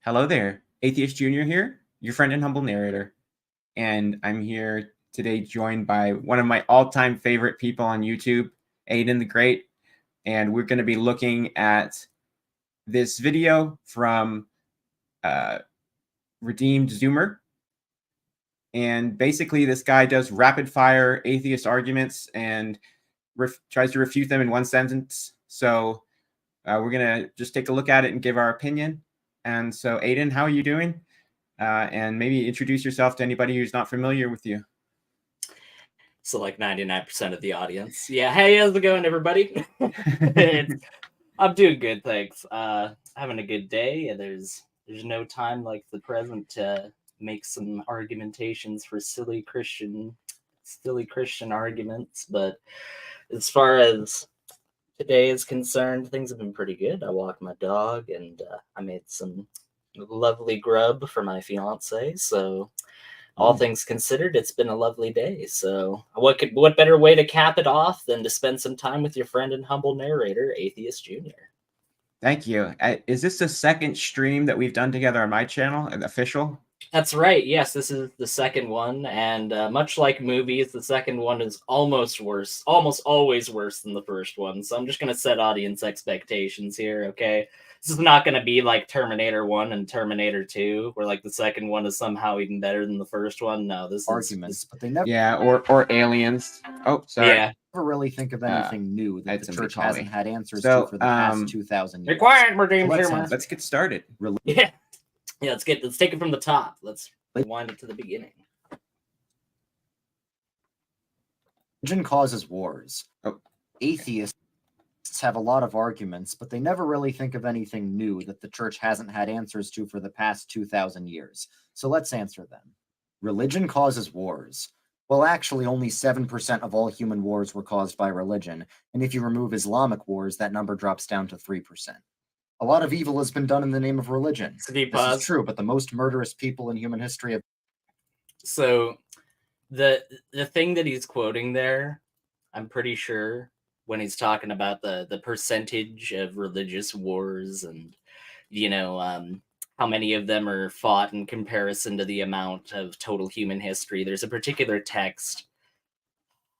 Hello there, Atheist Junior here, your friend and humble narrator. And I'm here today joined by one of my all-time favorite people on YouTube, Ayden the Great. And we're going to be looking at this video from Redeemed Zoomer. And basically, this guy does rapid-fire atheist arguments and tries to refute them in one sentence. So we're going to just take a look at it and give our opinion. And so, Ayden, how are you doing? And maybe introduce yourself to anybody who's not familiar with you. So like 99% of the audience. Yeah, hey, how's it going, everybody? I'm doing good, thanks. Having a good day, and there's no time like the present to make some argumentations for silly Christian arguments. But as far as today is concerned, things have been pretty good. I walked my dog, and I made some lovely grub for my fiance. So all things considered, it's been a lovely day. So what better way to cap it off than to spend some time with your friend and humble narrator, Atheist Junior. Thank you. Is this the second stream that we've done together on my channel, official? That's right. Yes, this is the second one. And much like movies, the second one is almost always worse than the first one. So I'm just going to set audience expectations here, okay? This is not going to be like Terminator 1 and Terminator 2, where like the second one is somehow even better than the first one. No, this arguments, but they never. Yeah, or aliens. Oh, sorry. Yeah. Never really think of anything new that the church hasn't had answers So, to for the past 2,000 years. Be quiet, Redeemed Zoomer. Let's get started. Yeah. Yeah, let's take it from the top. Let's rewind it to the beginning. Religion causes wars. Atheists have a lot of arguments, but they never really think of anything new that the church hasn't had answers to for the past 2,000 years. So let's answer them. Religion causes wars. Well, actually, only 7% of all human wars were caused by religion, and if you remove Islamic wars, that number drops down to 3%. A lot of evil has been done in the name of religion. This is true, but the most murderous people in human history have... So, the thing that he's quoting there, I'm pretty sure, when he's talking about the percentage of religious wars and, how many of them are fought in comparison to the amount of total human history. There's a particular text.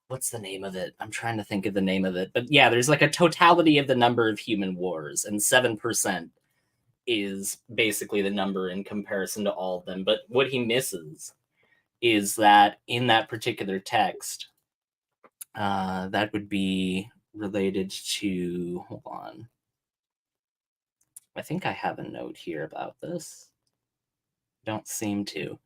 What's the name of it? I'm trying to think of the name of it. But yeah, there's like a totality of the number of human wars, and 7% is basically the number in comparison to all of them. But what he misses is that in that particular text, that would be related to, hold on. I think I have a note here about this. Don't seem to.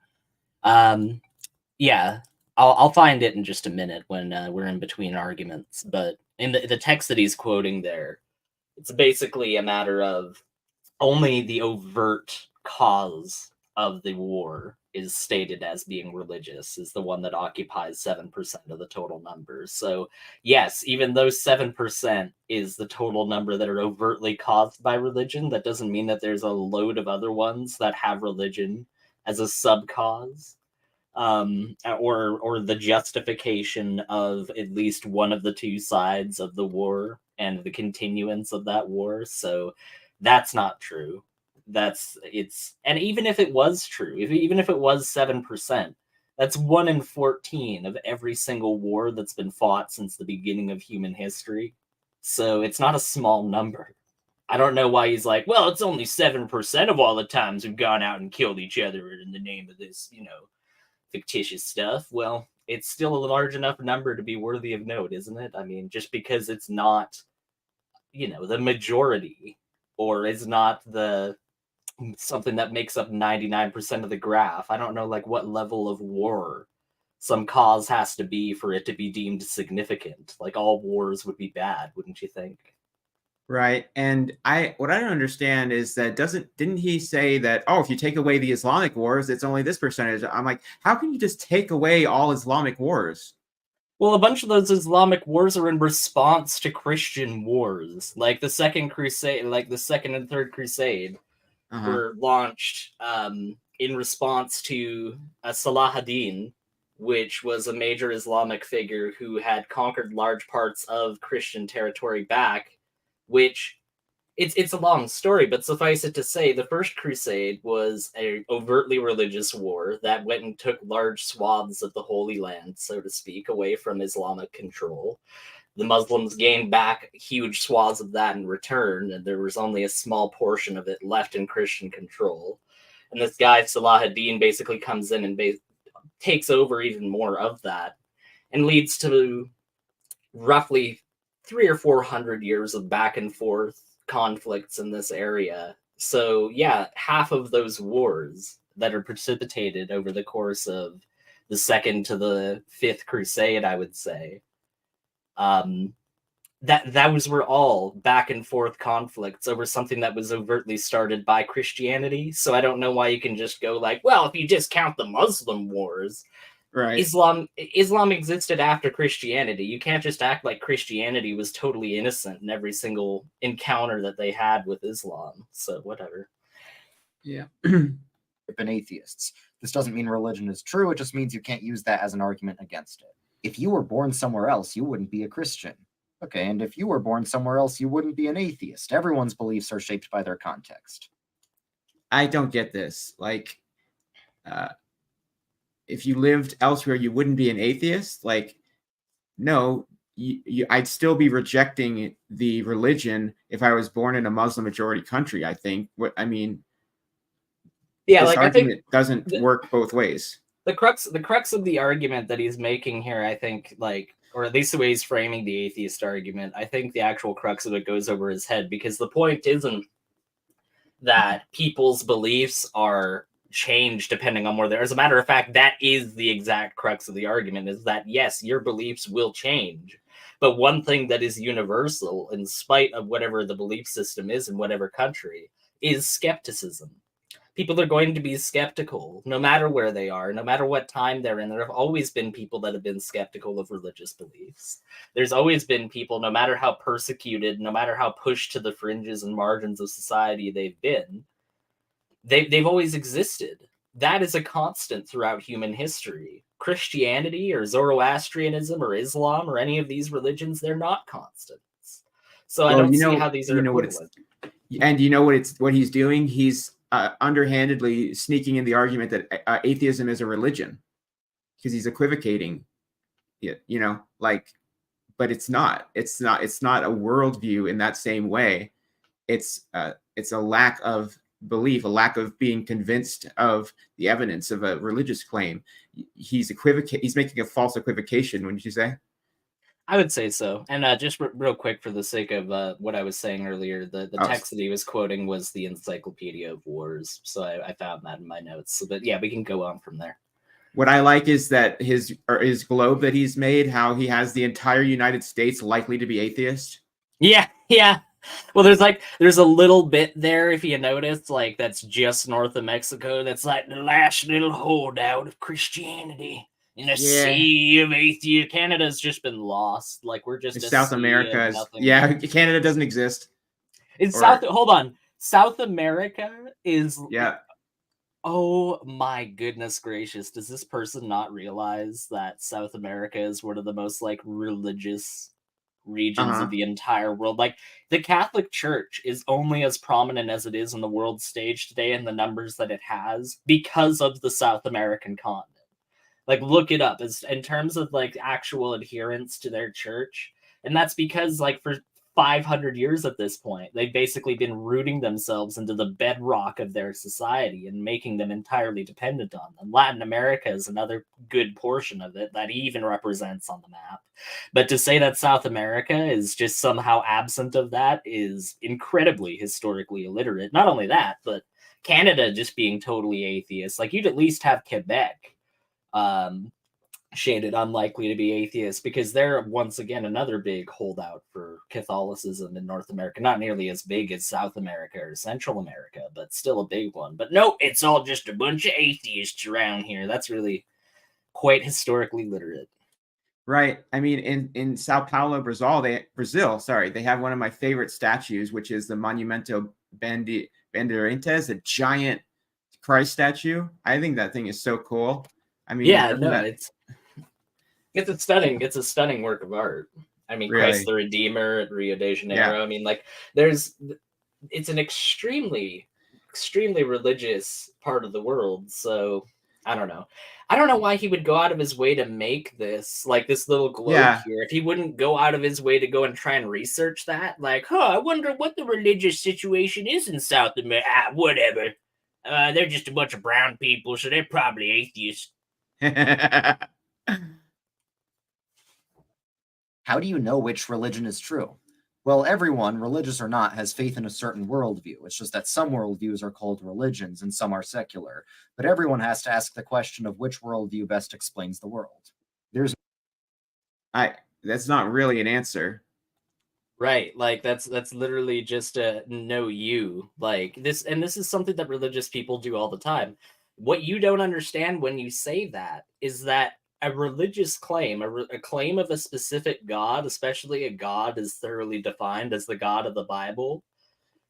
Yeah. I'll find it in just a minute when we're in between arguments. But in the text that he's quoting there, it's basically a matter of only the overt cause of the war is stated as being religious, is the one that occupies 7% of the total numbers. So yes, even though 7% is the total number that are overtly caused by religion, that doesn't mean that there's a load of other ones that have religion as a sub-cause. Or the justification of at least one of the two sides of the war and the continuance of that war. So that's not true. And even if it was true, even if it was 7%, that's 1 in 14 of every single war that's been fought since the beginning of human history. So it's not a small number. I don't know why he's like, well, it's only 7% of all the times we've gone out and killed each other in the name of this, fictitious stuff. Well, it's still a large enough number to be worthy of note, isn't it? I mean, just because it's not, the majority, or is not something that makes up 99% of the graph. I don't know, like, what level of war some cause has to be for it to be deemed significant. Like, all wars would be bad, wouldn't you think? Right. And what I don't understand is that didn't he say that, if you take away the Islamic wars, it's only this percentage? I'm like, how can you just take away all Islamic wars? Well, a bunch of those Islamic wars are in response to Christian wars. Like the Second Crusade, like the Second and Third Crusade were launched in response to Salah ad-Din, which was a major Islamic figure who had conquered large parts of Christian territory back, which it's a long story, but suffice it to say, the First Crusade was a overtly religious war that went and took large swaths of the Holy Land, so to speak, away from Islamic control. The Muslims gained back huge swaths of that in return, and there was only a small portion of it left in Christian control. And this guy, Salah ad-Din, basically comes in and takes over even more of that, and leads to roughly 300 or 400 years of back and forth conflicts in this area. So yeah, half of those wars that are precipitated over the course of the Second to the Fifth Crusade, I would say, that were all back and forth conflicts over something that was overtly started by Christianity. So I don't know why you can just go like, well, if you just count the Muslim wars, Right. Islam existed after Christianity. You can't just act like Christianity was totally innocent in every single encounter that they had with Islam. So whatever. Yeah. Been atheists. This doesn't mean religion is true. It just means you can't use that as an argument against it. If you were born somewhere else, you wouldn't be a Christian. Okay, and if you were born somewhere else, you wouldn't be an atheist. Everyone's beliefs are shaped by their context. I don't get this. Like, if you lived elsewhere, you wouldn't be an atheist? Like, no, I'd still be rejecting the religion if I was born in a Muslim majority country, I think. I mean, yeah, this like argument I think doesn't work both ways. The crux of the argument that he's making here, I think, like, or at least the way he's framing the atheist argument, I think the actual crux of it goes over his head, because the point isn't that people's beliefs are changed depending on where they're. As a matter of fact, that is the exact crux of the argument, is that yes, your beliefs will change, but one thing that is universal in spite of whatever the belief system is in whatever country is skepticism. People are going to be skeptical no matter where they are, no matter what time they're in. There have always been people that have been skeptical of religious beliefs. There's always been people, no matter how persecuted, no matter how pushed to the fringes and margins of society they've been, they've always existed. That is a constant throughout human history. Christianity or Zoroastrianism or Islam or any of these religions, they're not constants. So I don't see how these are equivalent. And you know what he's doing? He's underhandedly sneaking in the argument that atheism is a religion, because he's equivocating it, but it's not a worldview in that same way. It's a lack of belief, a lack of being convinced of the evidence of a religious claim. He's making a false equivocation, wouldn't you say? I would say so. And just real quick, for the sake of what I was saying earlier, the text that he was quoting was the Encyclopedia of Wars. So I found that in my notes. So, but yeah, we can go on from there. What I like is that his globe that he's made, how he has the entire United States likely to be atheist. Yeah. Well, there's a little bit there, if you notice, like that's just north of Mexico. That's like the last little holdout of Christianity. In a sea of atheism. Canada's just been lost. Like, we're just South America. Canada doesn't exist. Hold on. South America is. Yeah. Oh my goodness gracious! Does this person not realize that South America is one of the most like religious regions of the entire world? Like, the Catholic Church is only as prominent as it is on the world stage today in the numbers that it has because of the South American continent. Like, look it up in terms of like actual adherence to their church. And that's because like for 500 years at this point, they've basically been rooting themselves into the bedrock of their society and making them entirely dependent on them. Latin America is another good portion of it that even represents on the map. But to say that South America is just somehow absent of that is incredibly historically illiterate. Not only that, but Canada just being totally atheist. Like, you'd at least have Quebec shaded unlikely to be atheist, because they're once again another big holdout for Catholicism in North America. Not nearly as big as South America or Central America, but still a big one. But no, it's all just a bunch of atheists around here. That's really quite historically literate. Right. I mean, in Sao Paulo, Brazil, they have one of my favorite statues, which is the Monumento Bandeirantes, a giant Christ statue. I think that thing is so cool. I mean, it's a stunning work of art. I mean, really? Christ the Redeemer at Rio de Janeiro. Yeah. I mean, like, there's it's an extremely religious part of the world. So I don't know. I don't know why he would go out of his way to make this like this little globe Yeah. here. If he wouldn't go out of his way to go and try and research that, like, I wonder what the religious situation is in South America. Whatever. They're just a bunch of brown people, so they're probably atheists. How do you know which religion is true? Well, everyone, religious or not, has faith in a certain worldview. It's just that some worldviews are called religions and some are secular. But everyone has to ask the question of which worldview best explains the world. That's not really an answer. Right, like that's literally just a know you. Like this, and this is something that religious people do all the time. What you don't understand when you say that is that a religious claim, a claim of a specific God, especially a God as thoroughly defined as the God of the Bible,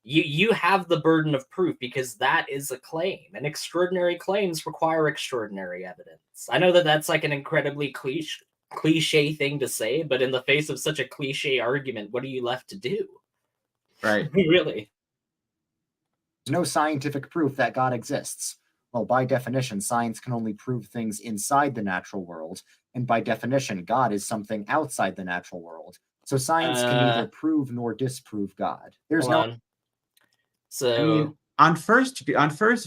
you have the burden of proof because that is a claim, and extraordinary claims require extraordinary evidence. I know that that's like an incredibly cliche thing to say, but in the face of such a cliche argument, what are you left to do? Right. Really? There's no scientific proof that God exists. Well, by definition, science can only prove things inside the natural world, and by definition, God is something outside the natural world. So science can neither prove nor disprove God. There's no. So I mean, on first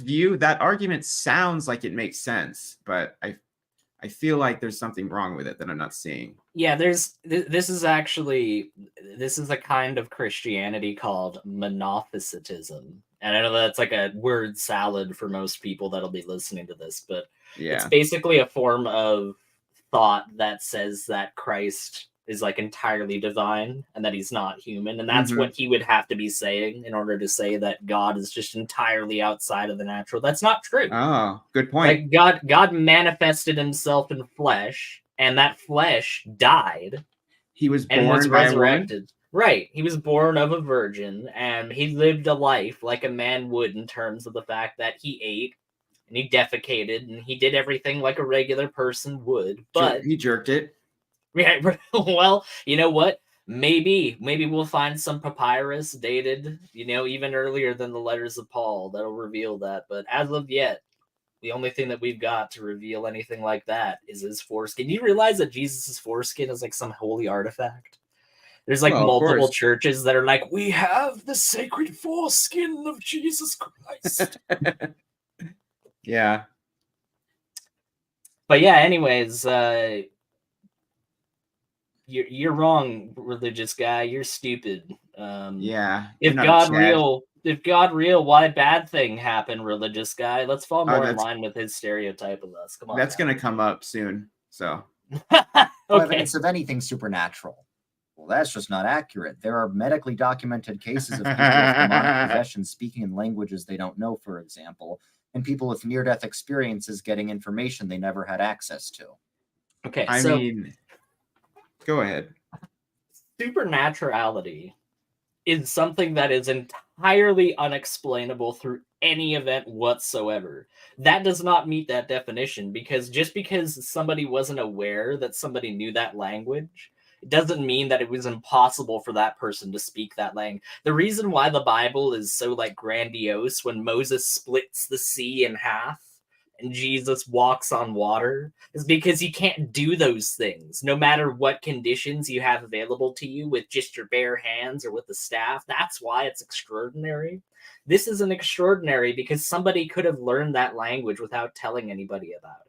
view, that argument sounds like it makes sense, but I feel like there's something wrong with it that I'm not seeing. Yeah, this is a kind of Christianity called monophysitism. And I know that's like a word salad for most people that'll be listening to this, but it's basically a form of thought that says that Christ is like entirely divine and that he's not human. And that's what he would have to be saying in order to say that God is just entirely outside of the natural. That's not true. Oh, good point. Like God manifested himself in flesh, and that flesh died. He was born and was by resurrected. a woman? Right. He was born of a virgin, and he lived a life like a man would in terms of the fact that he ate and he defecated and he did everything like a regular person would. But he jerked it. Yeah, well, you know what? Maybe we'll find some papyrus dated, even earlier than the letters of Paul that'll reveal that. But as of yet, the only thing that we've got to reveal anything like that is his foreskin. You realize that Jesus' foreskin is like some holy artifact? There's like multiple churches that are like, we have the sacred foreskin of Jesus Christ. Yeah. But yeah, anyways, you're wrong, religious guy. You're stupid. Yeah. If God real, why bad thing happen, religious guy? Let's fall more in line with his stereotype of us. Come on. That's going to come up soon. So. No evidence of anything supernatural. Well, that's just not accurate. There are medically documented cases of people with demonic possession speaking in languages they don't know, for example, and people with near-death experiences getting information they never had access to. Okay, I mean, go ahead. Supernaturality is something that is entirely unexplainable through any event whatsoever. That does not meet that definition, because just because somebody wasn't aware that somebody knew that language, it doesn't mean that it was impossible for that person to speak that language. The reason why the Bible is so like grandiose when Moses splits the sea in half and Jesus walks on water is because you can't do those things no matter what conditions you have available to you with just your bare hands or with the staff. That's why it's extraordinary. This isn't extraordinary because somebody could have learned that language without telling anybody about it.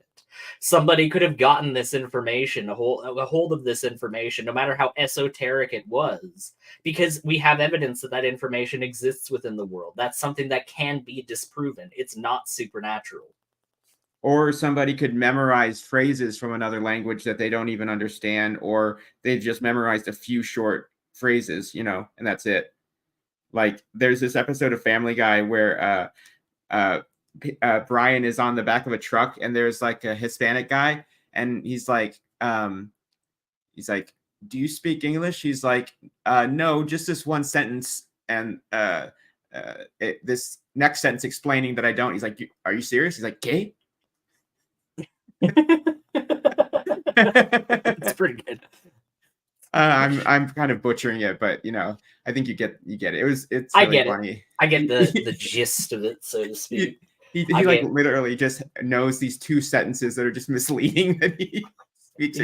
Somebody could have gotten this information, a hold of this information, no matter how esoteric it was, because we have evidence that that information exists within the world. That's something that can be disproven. It's not supernatural. Or somebody could memorize phrases from another language that they don't even understand, or they've just memorized a few short phrases, and that's it. Like there's this episode of Family Guy where Brian is on the back of a truck and there's like a Hispanic guy and he's like, do you speak English? He's like, no, just this one sentence. And this next sentence explaining that I don't. He's like, are you serious? He's like, gay? It's pretty good. I'm kind of butchering it, but I think you get it. It's I really get it. funny. I get the gist of it, so to speak. He like literally just knows these 2 sentences that are just misleading that he speaks.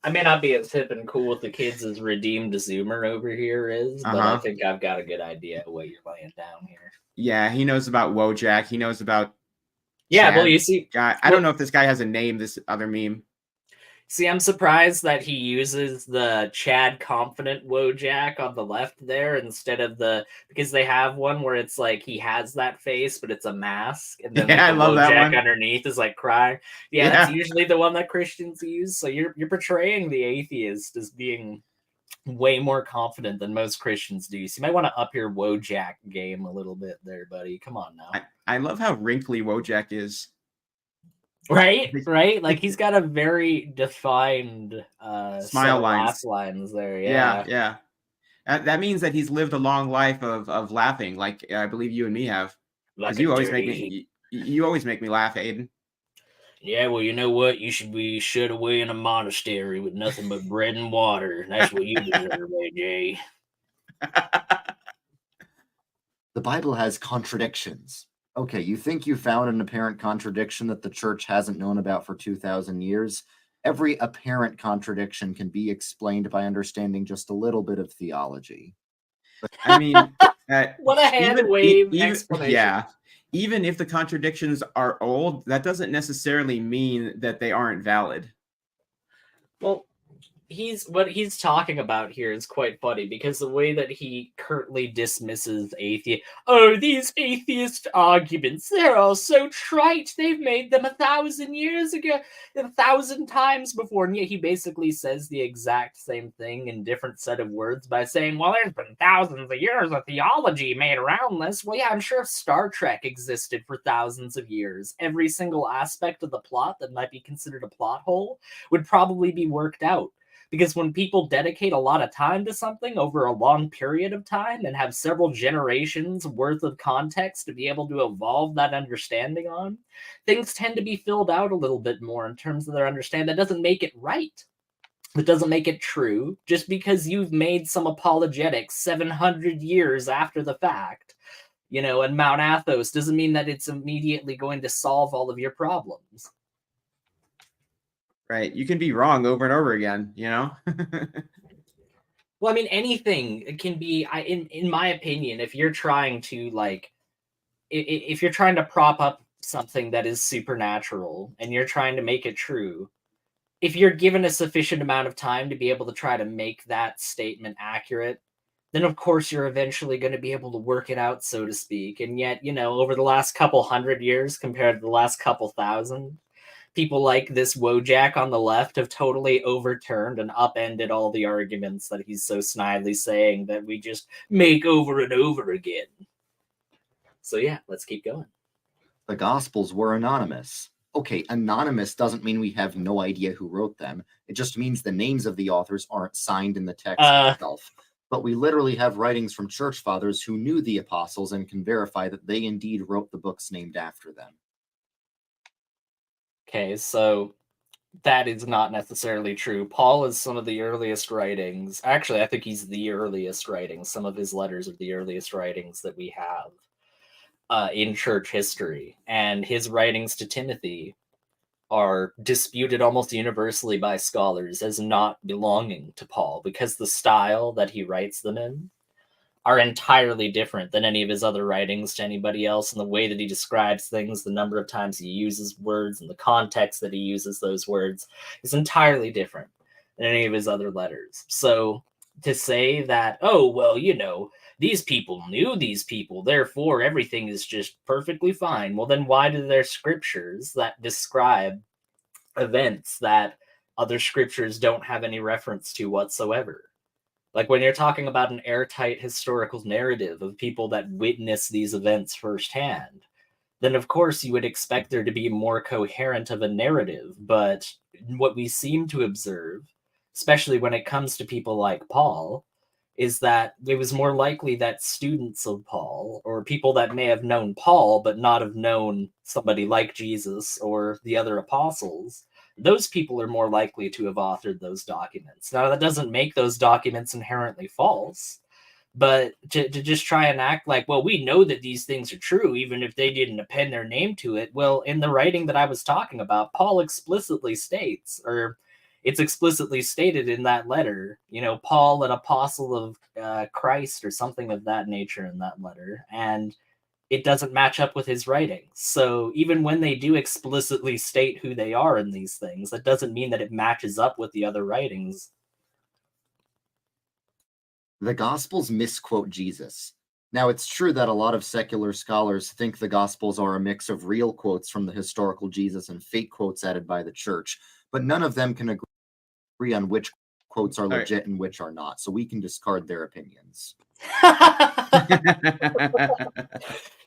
I may not be as hip and cool with the kids as Redeemed Zoomer over here is, but I think I've got a good idea of what you're laying down here. Yeah, he knows about Wojak. He knows about Chad. Well, you see, I don't know if this guy has a name. This other meme. See, I'm surprised that he uses the Chad Confident Wojak on the left there instead of because they have one where it's like he has that face, but it's a mask, and then I love that one. underneath is like crying. Yeah, that's usually the one that Christians use. So you're portraying the atheist as being way more confident than most Christians do. So you might want to up your Wojak game a little bit there, buddy. Come on now. I love how wrinkly Wojak is. Right. Like he's got a very defined smile lines there. Yeah. That means that he's lived a long life of laughing, like I believe you and me have. Because you always make me laugh, Ayden. Yeah, well, you know what? You should be shut away in a monastery with nothing but bread and water. That's what you deserve, AJ. The Bible has contradictions. Okay, you think you found an apparent contradiction that the church hasn't known about for 2,000 years? Every apparent contradiction can be explained by understanding just a little bit of theology. I mean, what a hand wave explanation. Yeah. Even if the contradictions are old, that doesn't necessarily mean that they aren't valid. Well, what he's talking about here is quite funny because the way that he curtly dismisses these atheist arguments, they're all so trite. They've made them 1,000 years ago, 1,000 times before. And yet he basically says the exact same thing in different set of words by saying, well, there's been thousands of years of theology made around this. Well, yeah, I'm sure Star Trek existed for thousands of years. Every single aspect of the plot that might be considered a plot hole would probably be worked out. Because when people dedicate a lot of time to something over a long period of time and have several generations worth of context to be able to evolve that understanding on, things tend to be filled out a little bit more in terms of their understanding. That doesn't make it right. It doesn't make it true. Just because you've made some apologetics 700 years after the fact, in Mount Athos, doesn't mean that it's immediately going to solve all of your problems. Right. You can be wrong over and over again, Well, I mean, anything can be, in my opinion, if you're trying to if you're trying to prop up something that is supernatural and you're trying to make it true, if you're given a sufficient amount of time to be able to try to make that statement accurate, then of course you're eventually going to be able to work it out, so to speak. And yet, over the last couple hundred years compared to the last couple thousand, people like this Wojak on the left have totally overturned and upended all the arguments that he's so snidely saying that we just make over and over again. So yeah, let's keep going. The Gospels were anonymous. Okay, anonymous doesn't mean we have no idea who wrote them. It just means the names of the authors aren't signed in the text itself. But we literally have writings from church fathers who knew the apostles and can verify that they indeed wrote the books named after them. Okay, so that is not necessarily true. Paul is some of the earliest writings. Actually, I think he's the earliest writings. Some of his letters are the earliest writings that we have in church history. And his writings to Timothy are disputed almost universally by scholars as not belonging to Paul because the style that he writes them in are entirely different than any of his other writings to anybody else, and the way that he describes things, the number of times he uses words, and the context that he uses those words is entirely different than any of his other letters. So to say that, these people knew these people, therefore everything is just perfectly fine, well, then why do their scriptures that describe events that other scriptures don't have any reference to whatsoever? Like when you're talking about an airtight historical narrative of people that witness these events firsthand, then of course you would expect there to be more coherent of a narrative. But what we seem to observe, especially when it comes to people like Paul, is that it was more likely that students of Paul, or people that may have known Paul but not have known somebody like Jesus or the other apostles, those people are more likely to have authored those documents. Now, that doesn't make those documents inherently false, but to just try and act like, well, we know that these things are true, even if they didn't append their name to it. Well, in the writing that I was talking about, Paul explicitly states, or it's explicitly stated in that letter, Paul, an apostle of Christ or something of that nature in that letter. And it doesn't match up with his writings. So even when they do explicitly state who they are in these things, that doesn't mean that it matches up with the other writings. The Gospels misquote Jesus. Now, it's true that a lot of secular scholars think the Gospels are a mix of real quotes from the historical Jesus and fake quotes added by the church, but none of them can agree on which quotes are legit and which are not, so we can discard their opinions.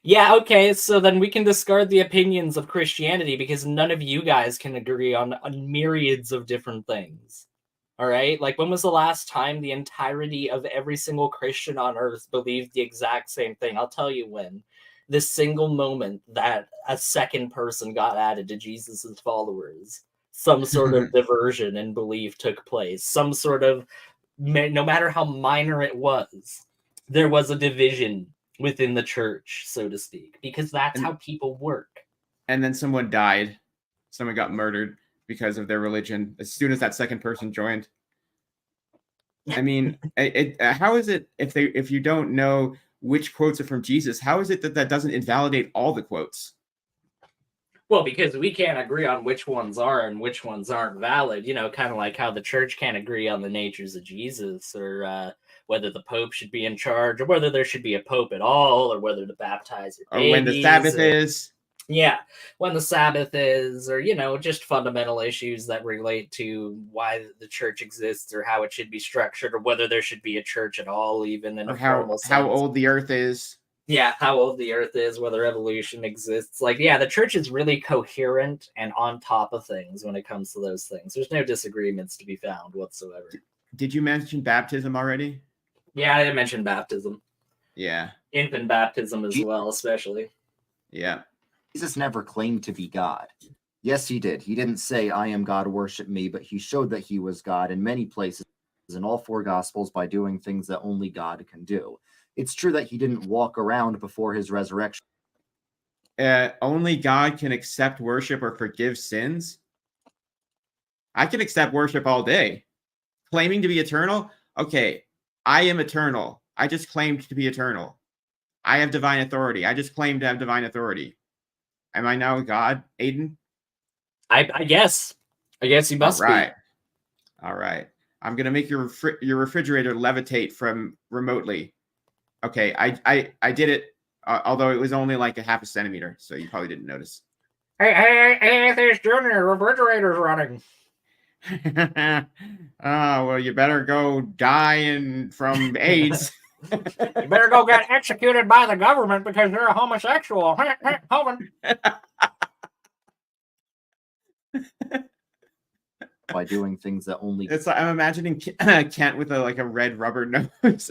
Yeah, okay, so then we can discard the opinions of Christianity because none of you guys can agree on myriads of different things. All right? Like, when was the last time the entirety of every single Christian on earth believed the exact same thing? I'll tell you when. The single moment that a second person got added to Jesus's followers, some sort of diversion in belief took place. Some sort of, no matter how minor it was, there was a division within the church, so to speak, because that's how people work. And then someone died. Someone got murdered because of their religion as soon as that second person joined. I mean, how is it if you don't know which quotes are from Jesus, how is it that doesn't invalidate all the quotes? Well, because we can't agree on which ones are and which ones aren't valid, kind of like how the church can't agree on the natures of Jesus, or whether the Pope should be in charge, or whether there should be a Pope at all, or whether to baptize your babies, or when the Sabbath is. Yeah, when the Sabbath is, or, just fundamental issues that relate to why the church exists, or how it should be structured, or whether there should be a church at all, even in a formal sense. How old the earth is. Yeah, how old the earth is, whether evolution exists. Like, yeah, the church is really coherent and on top of things when it comes to those things. There's no disagreements to be found whatsoever. Did you mention baptism already? Yeah, I didn't mention baptism. Yeah. Infant baptism as well, especially. Yeah. Jesus never claimed to be God. Yes, he did. He didn't say, I am God, worship me, but he showed that he was God in many places in all four Gospels by doing things that only God can do. It's true that he didn't walk around before his resurrection. Only God can accept worship or forgive sins? I can accept worship all day. Claiming to be eternal? Okay, I am eternal. I just claimed to be eternal. I have divine authority. I just claimed to have divine authority. Am I now God, Ayden? I guess. I guess you must be. All right. I'm gonna make your refrigerator levitate from remotely. Okay, I did it, although it was only like a half a centimeter, so you probably didn't notice. Hey, Atheist Junior, refrigerator's running. Oh, well, you better go die from AIDS. You better go get executed by the government because you're a homosexual. By doing things that only... It's like, I'm imagining Kent with a red rubber nose.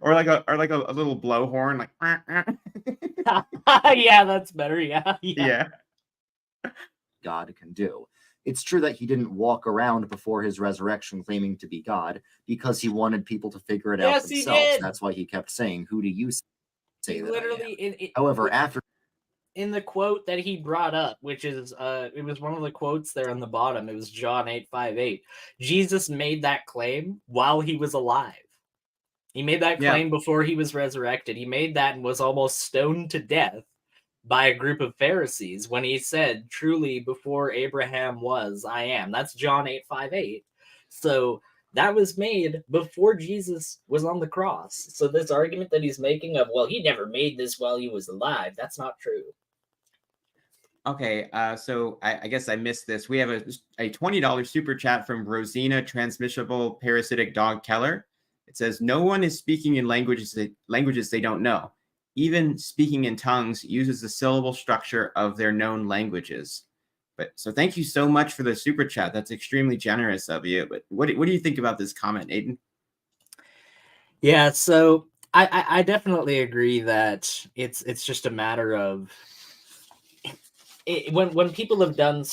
Or like a little blowhorn, like. Yeah, that's better. Yeah. God can do. It's true that he didn't walk around before his resurrection claiming to be God because he wanted people to figure it out themselves. He did. That's why he kept saying, "Who do you say that literally, I am?" However, after in the quote that he brought up, which is it was one of the quotes there on the bottom. It was John 8:5-8. Jesus made that claim while he was alive. He made that claim before he was resurrected. He made that and was almost stoned to death by a group of Pharisees when he said, truly, before Abraham was, I am. That's John 8:5-8. So that was made before Jesus was on the cross. So this argument that he's making of, well, he never made this while he was alive, that's not true. Okay, so I guess I missed this. We have a $20 super chat from Rosina Transmissible Parasitic Dog Keller. It says, no one is speaking in languages they don't know. Even speaking in tongues uses the syllable structure of their known languages. So thank you so much for the super chat. That's extremely generous of you. But what do you think about this comment, Ayden? Yeah, so I definitely agree that it's just a matter of when people have done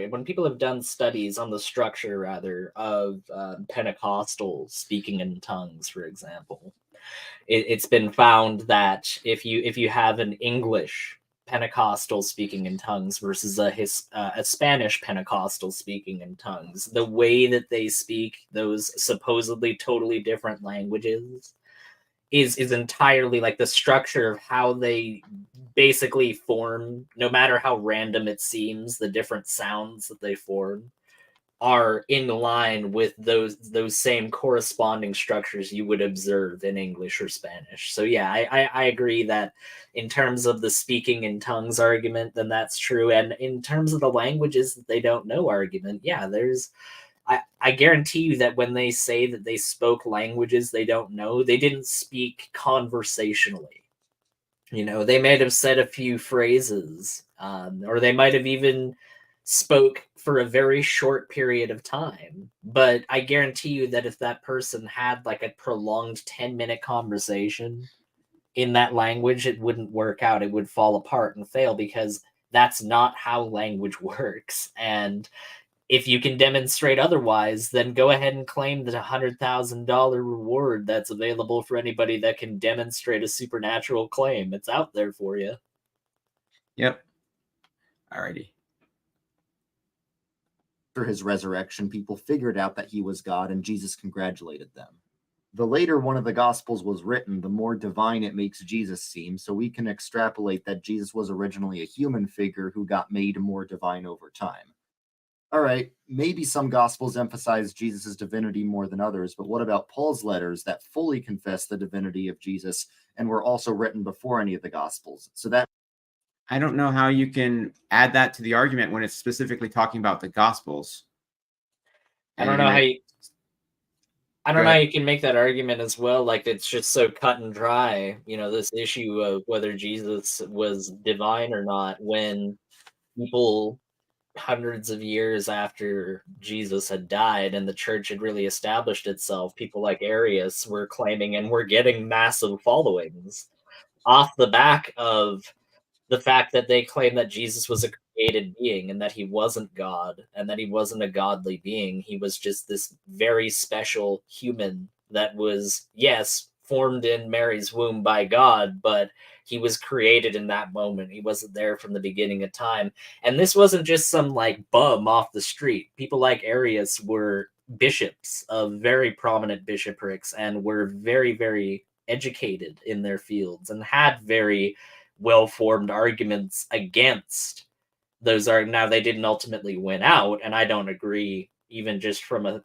when people have done studies on the structure rather of Pentecostal speaking in tongues, for example, it's been found that if you have an English Pentecostal speaking in tongues versus a Spanish Pentecostal speaking in tongues, the way that they speak those supposedly totally different languages is entirely like the structure of how they basically form, no matter how random it seems, the different sounds that they form are in line with those same corresponding structures you would observe in English or Spanish. So yeah, I agree that in terms of the speaking in tongues argument, then that's true. And in terms of the languages that they don't know argument, yeah, I guarantee you that when they say that they spoke languages they don't know, they didn't speak conversationally. They might have said a few phrases, or they might have even spoke for a very short period of time. But I guarantee you that if that person had like a prolonged 10-minute conversation in that language, it wouldn't work out. It would fall apart and fail because that's not how language works. And if you can demonstrate otherwise, then go ahead and claim the $100,000 reward that's available for anybody that can demonstrate a supernatural claim. It's out there for you. Yep. Alrighty. After his resurrection, people figured out that he was God, and Jesus congratulated them. The later one of the Gospels was written, the more divine it makes Jesus seem, so we can extrapolate that Jesus was originally a human figure who got made more divine over time. All right, maybe some Gospels emphasize Jesus' divinity more than others, but what about Paul's letters that fully confess the divinity of Jesus and were also written before any of the Gospels? So that I don't know how you can add that to the argument when it's specifically talking about the Gospels. I don't know how you can make that argument as well. Like, it's just so cut and dry, this issue of whether Jesus was divine or not, when people hundreds of years after Jesus had died and the church had really established itself, people like Arius were claiming and were getting massive followings off the back of the fact that they claimed that Jesus was a created being and that he wasn't God and that he wasn't a godly being. He was just this very special human that was, yes, formed in Mary's womb by God, but he was created in that moment. He wasn't there from the beginning of time. And this wasn't just some like bum off the street. People like Arius were bishops of very prominent bishoprics and were very, very educated in their fields and had very well-formed arguments against those now they didn't ultimately win out, and I don't agree even just from a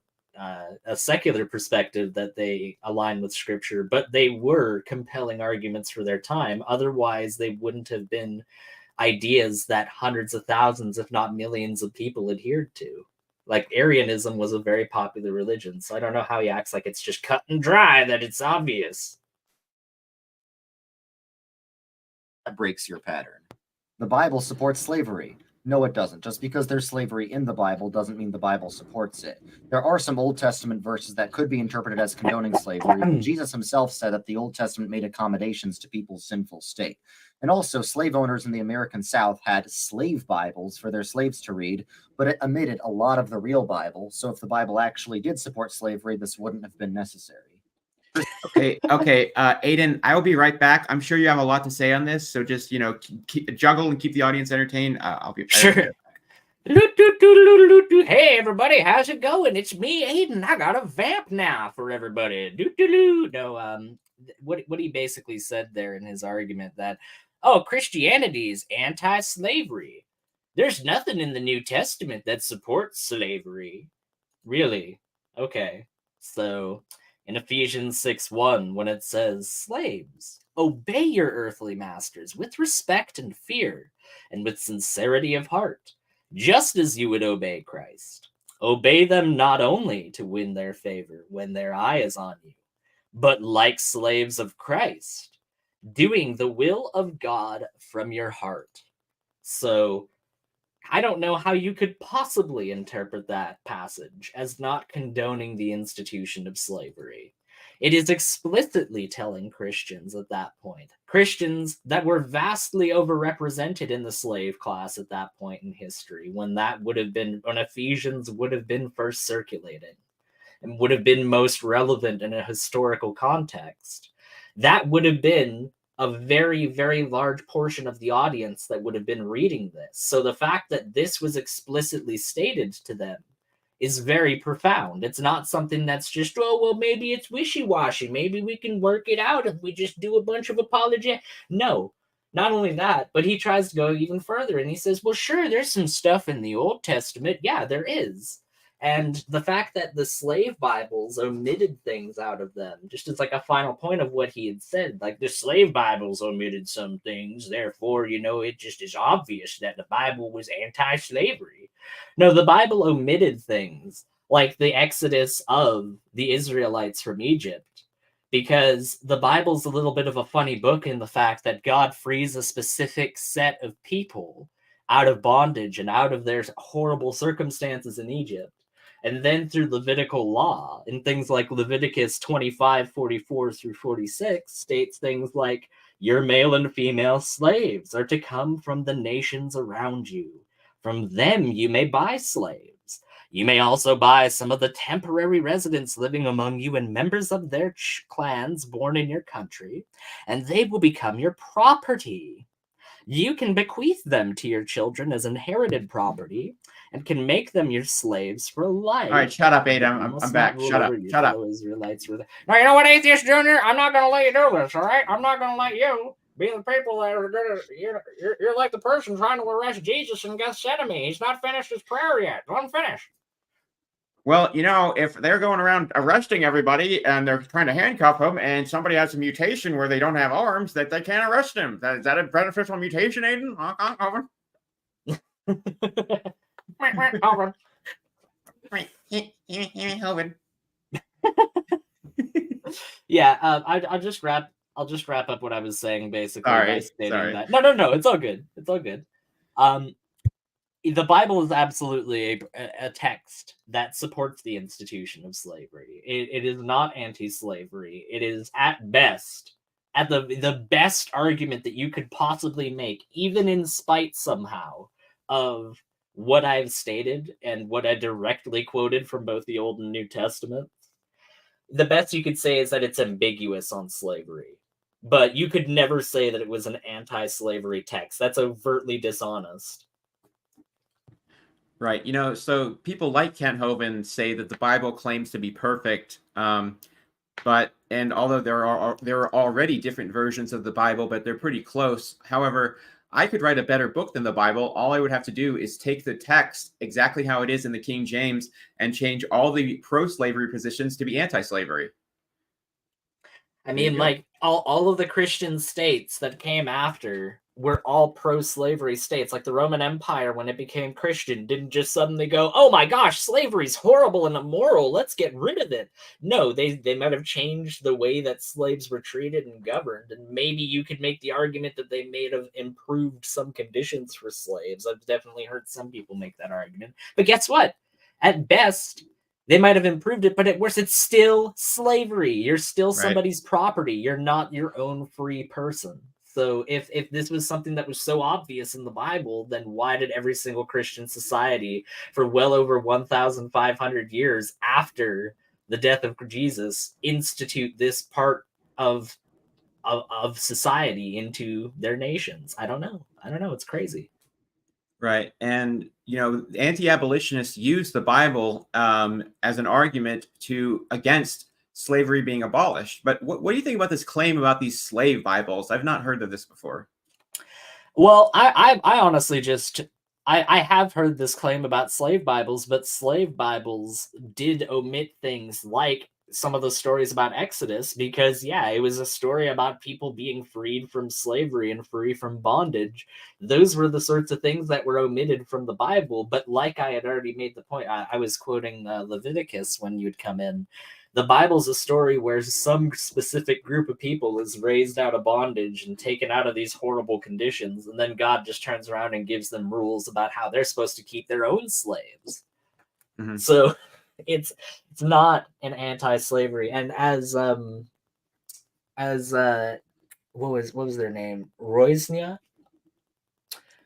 secular perspective that they align with scripture, but they were compelling arguments for their time. Otherwise they wouldn't have been ideas that hundreds of thousands if not millions of people adhered to. Like, Arianism was a very popular religion, so I don't know how he acts like it's just cut and dry, that it's obvious. breaks your pattern. The Bible supports slavery. No, it doesn't. Just because there's slavery in the Bible doesn't mean the Bible supports it. There are some Old Testament verses that could be interpreted as condoning slavery, but Jesus himself said that the Old Testament made accommodations to people's sinful state. And also, slave owners in the American South had slave Bibles for their slaves to read, but it omitted a lot of the real Bible. So if the Bible actually did support slavery, this wouldn't have been necessary. Okay. Ayden, I will be right back. I'm sure you have a lot to say on this, so just juggle and keep the audience entertained. I'll be sure. Hey everybody, how's it going? It's me, Ayden. I got a vamp now for everybody. No, what he basically said there in his argument that, Christianity is anti-slavery. There's nothing in the New Testament that supports slavery. Really? Okay. So in Ephesians 6:1, when it says, slaves, obey your earthly masters with respect and fear, and with sincerity of heart, just as you would obey Christ. Obey them not only to win their favor when their eye is on you, but like slaves of Christ, doing the will of God from your heart. So I don't know how you could possibly interpret that passage as not condoning the institution of slavery. It is explicitly telling Christians at that point, Christians that were vastly overrepresented in the slave class at that point in history, when Ephesians would have been first circulating and would have been most relevant in a historical context. That would have been a very, very large portion of the audience that would have been reading this. So the fact that this was explicitly stated to them is very profound. It's not something that's just, oh, well, maybe it's wishy-washy. Maybe we can work it out if we just do a bunch of apology. No, not only that, but he tries to go even further, and he says, well, sure, there's some stuff in the Old Testament. Yeah, there is. And the fact that the slave Bibles omitted things out of them, just as like a final point of what he had said, like the slave Bibles omitted some things, therefore, it just is obvious that the Bible was anti-slavery. No, the Bible omitted things like the exodus of the Israelites from Egypt, because the Bible's a little bit of a funny book in the fact that God frees a specific set of people out of bondage and out of their horrible circumstances in Egypt. And then through Levitical law, and things like Leviticus 25:44 through 46 states things like, your male and female slaves are to come from the nations around you. From them you may buy slaves. You may also buy some of the temporary residents living among you and members of their clans born in your country, and they will become your property. You can bequeath them to your children as inherited property, and can make them your slaves for life. All right, shut up, Ayden. I'm back. Shut up. Shut up. Israelites were there. Now, you know what, Atheist Junior? I'm not going to let you do this, all right? I'm not going to let you be the people that are going to... You're like the person trying to arrest Jesus in Gethsemane. He's not finished his prayer yet. Let him finish. Well, if they're going around arresting everybody and they're trying to handcuff them, and somebody has a mutation where they don't have arms, that they can't arrest them. Is that a beneficial mutation, Ayden? Over. Over. Yeah, I'll just wrap up what I was saying basically by stating that. No, it's all good. It's all good. The Bible is absolutely a text that supports the institution of slavery. It is not anti-slavery. It is at best, at the best argument that you could possibly make, even in spite somehow of what I've stated and what I directly quoted from both the Old and New Testament. The best you could say is that it's ambiguous on slavery. But you could never say that it was an anti-slavery text. That's overtly dishonest. Right. So people like Kent Hovind say that the Bible claims to be perfect, and although there are already different versions of the Bible, but they're pretty close. However, I could write a better book than the Bible. All I would have to do is take the text exactly how it is in the King James and change all the pro-slavery positions to be anti-slavery. I mean, like, all of the Christian states that came after were all pro-slavery states. Like the Roman Empire, when it became Christian, didn't just suddenly go, oh my gosh, slavery's horrible and immoral, let's get rid of it. No, they might have changed the way that slaves were treated and governed, and maybe you could make the argument that they may have improved some conditions for slaves. I've definitely heard some people make that argument. But guess what? At best, they might have improved it, but at worst, it's still slavery. You're still somebody's property. You're not your own free person. So if this was something that was so obvious in the Bible, then why did every single Christian society for well over 1,500 years after the death of Jesus institute this part of society into their nations? I don't know. It's crazy. Right. And, anti-abolitionists use the Bible as an argument against slavery being abolished. But what do you think about this claim about these slave Bibles? I've not heard of this before. Well, I honestly I have heard this claim about slave Bibles, but slave Bibles did omit things like some of the stories about Exodus, because it was a story about people being freed from slavery and free from bondage. Those were the sorts of things that were omitted from the Bible. But like I had already made the point, I was quoting Leviticus when you'd come in. The Bible's a story where some specific group of people is raised out of bondage and taken out of these horrible conditions, and then God just turns around and gives them rules about how they're supposed to keep their own slaves. Mm-hmm. So It's not an anti-slavery, and as what was their name? Roisnia?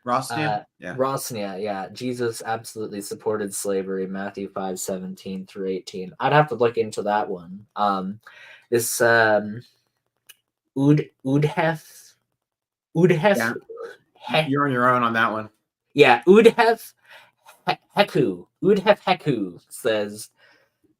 Rosnia? Yeah. Rosnia, yeah. Jesus absolutely supported slavery, Matthew 5:17 through 18. I'd have to look into that one. This Udhef Yeah. He- You're on your own on that one. yeah, Udhef Heku says,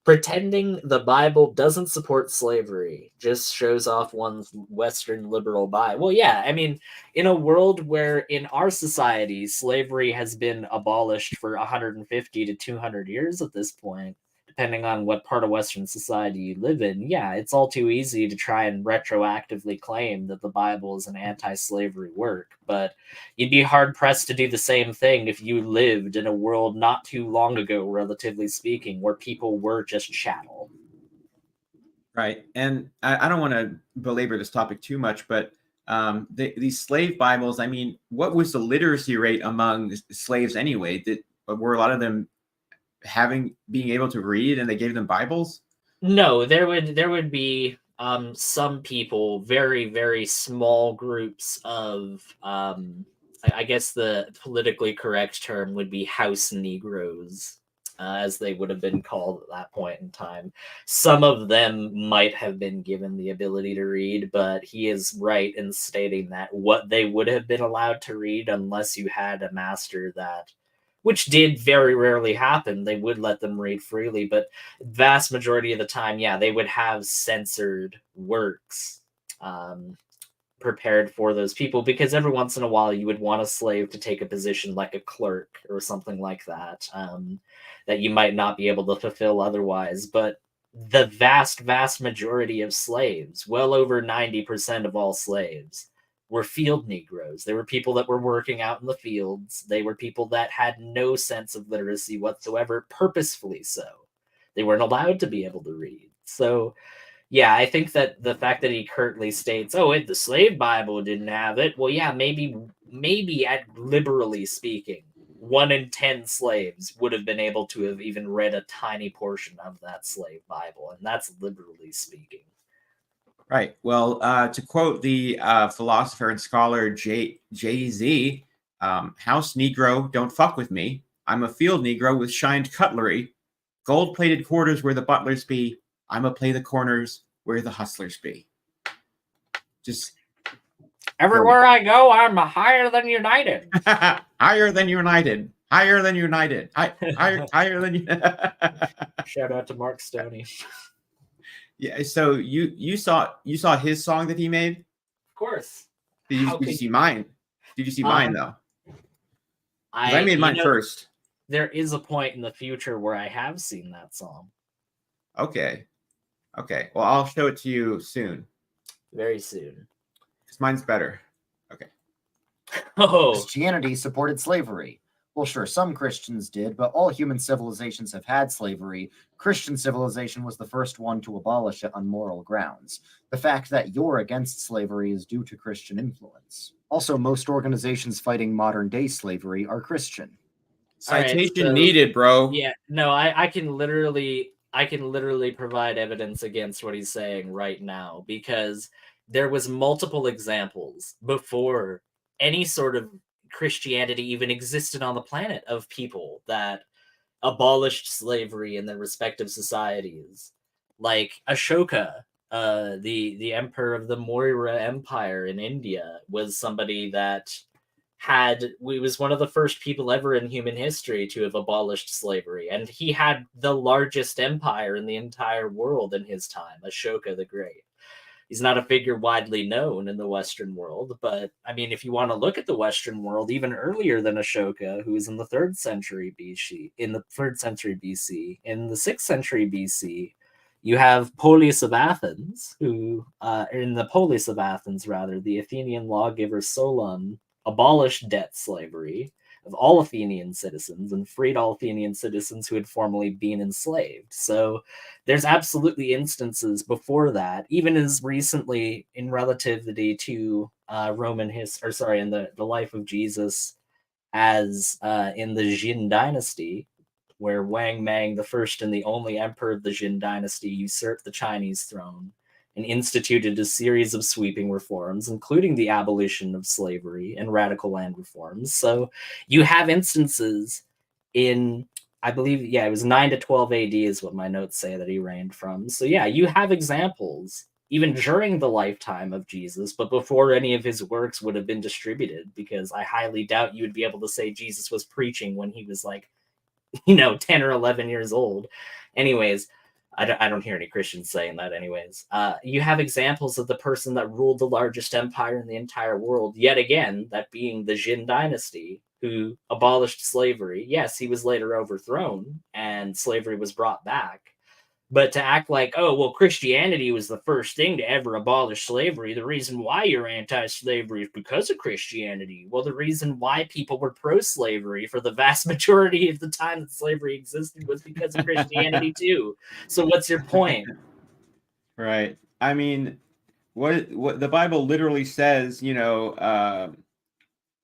pretending the Bible doesn't support slavery just shows off one's Western liberal bias. Well, yeah, I mean, in a world where in our society slavery has been abolished for 150 to 200 years at this point, depending on what part of Western society you live in, yeah, it's all too easy to try and retroactively claim that the Bible is an anti-slavery work. But you'd be hard-pressed to do the same thing if you lived in a world not too long ago, relatively speaking, where people were just chattel. Right. And I don't want to belabor this topic too much, but these slave Bibles, I mean, what was the literacy rate among slaves anyway? Were a lot of them being able to read and they gave them Bibles? No, there would be some people, very, very small groups of I guess the politically correct term would be house Negroes, as they would have been called at that point in time. Some of them might have been given the ability to read, but he is right in stating that what they would have been allowed to read, unless you had a master that, which did very rarely happen, they would let them read freely, but vast majority of the time, yeah, they would have censored works prepared for those people, because every once in a while you would want a slave to take a position like a clerk or something like that, that you might not be able to fulfill otherwise. But the vast majority of slaves, well over 90% of all slaves, were field Negroes. They were people that were working out in the fields. They were people that had no sense of literacy whatsoever, purposefully so. They weren't allowed to be able to read. So yeah, I think that the fact that he curtly states, "Oh, the slave Bible didn't have it." Well, yeah, maybe at liberally speaking, 1 in 10 slaves would have been able to have even read a tiny portion of that slave Bible, and that's liberally speaking. Right. Well, to quote the philosopher and scholar Jay-Z, house Negro, don't fuck with me. I'm a field Negro with shined cutlery, gold-plated quarters where the butlers be. I'ma play the corners where the hustlers be. Just everywhere I go, I'm higher than United. Higher than United. Higher than United. Higher than United. Shout out to Mark Stoney. Yeah. So you saw his song that he made? Of course. Did you see mine? Did you see mine though? I made mine first. There is a point in the future where I have seen that song. Okay. Well, I'll show it to you soon. Very soon. Because mine's better. Okay. Oh. Christianity supported slavery. Well, sure, some Christians did, but all human civilizations have had slavery. Christian civilization was the first one to abolish it on moral grounds. The fact that you're against slavery is due to Christian influence. Also, most organizations fighting modern-day slavery are Christian. Citation needed, bro. Yeah, no, I can literally provide evidence against what he's saying right now, because there was multiple examples before any sort of Christianity even existed on the planet of people that abolished slavery in their respective societies. Like Ashoka, the emperor of the Maurya Empire in India, was somebody that was one of the first people ever in human history to have abolished slavery, and he had the largest empire in the entire world in his time, Ashoka the Great. He's not a figure widely known in the Western world, but I mean, if you want to look at the Western world, even earlier than Ashoka, who was in the 3rd century BC, in the 6th century BC, you have Polis of Athens, who, in the Polis of Athens, rather, the Athenian lawgiver Solon abolished debt slavery of all Athenian citizens and freed all Athenian citizens who had formerly been enslaved. So there's absolutely instances before that, even as recently in relativity to Roman history, or sorry, in the life of Jesus, as in the Jin dynasty, where Wang Mang, the first and the only emperor of the Jin dynasty, usurped the Chinese throne and instituted a series of sweeping reforms, including the abolition of slavery and radical land reforms. So you have instances in, I believe, it was 9 to 12 AD is what my notes say that he reigned from. So yeah, you have examples even during the lifetime of Jesus, but before any of his works would have been distributed, because I highly doubt you would be able to say Jesus was preaching when he was like, 10 or 11 years old. Anyways, I don't hear any Christians saying that anyways. You have examples of the person that ruled the largest empire in the entire world, yet again, that being the Jin dynasty, who abolished slavery. Yes, he was later overthrown and slavery was brought back. But to act like, oh, well, Christianity was the first thing to ever abolish slavery. The reason why you're anti-slavery is because of Christianity. Well, the reason why people were pro-slavery for the vast majority of the time that slavery existed was because of Christianity too. So what's your point? Right. I mean, what the Bible literally says,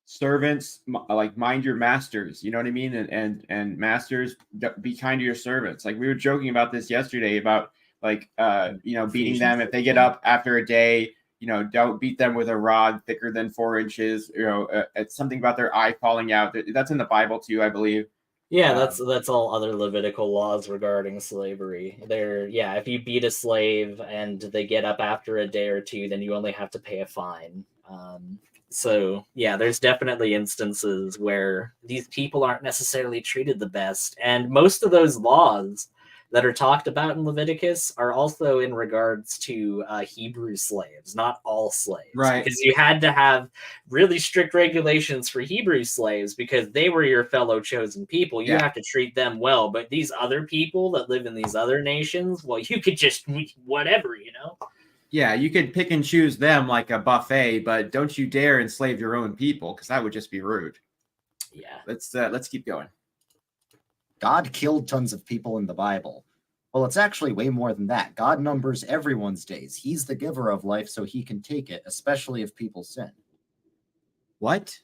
servants like mind your masters, you know what I mean, and masters be kind to your servants. Like we were joking about this yesterday about like beating them if they get up after a day. Don't beat them with a rod thicker than 4 inches. It's something about their eye falling out. That's in the Bible too, I believe. Yeah, that's all other Levitical laws regarding slavery. If you beat a slave and they get up after a day or two, then you only have to pay a fine. So, yeah, there's definitely instances where these people aren't necessarily treated the best. And most of those laws that are talked about in Leviticus are also in regards to Hebrew slaves, not all slaves. Right. Because you had to have really strict regulations for Hebrew slaves because they were your fellow chosen people. You have to treat them well. But these other people that live in these other nations, well, you could just whatever, Yeah, you could pick and choose them like a buffet, but don't you dare enslave your own people, because that would just be rude. Yeah. Let's keep going. God killed tons of people in the Bible. Well, it's actually way more than that. God numbers everyone's days. He's the giver of life, so he can take it, especially if people sin. What?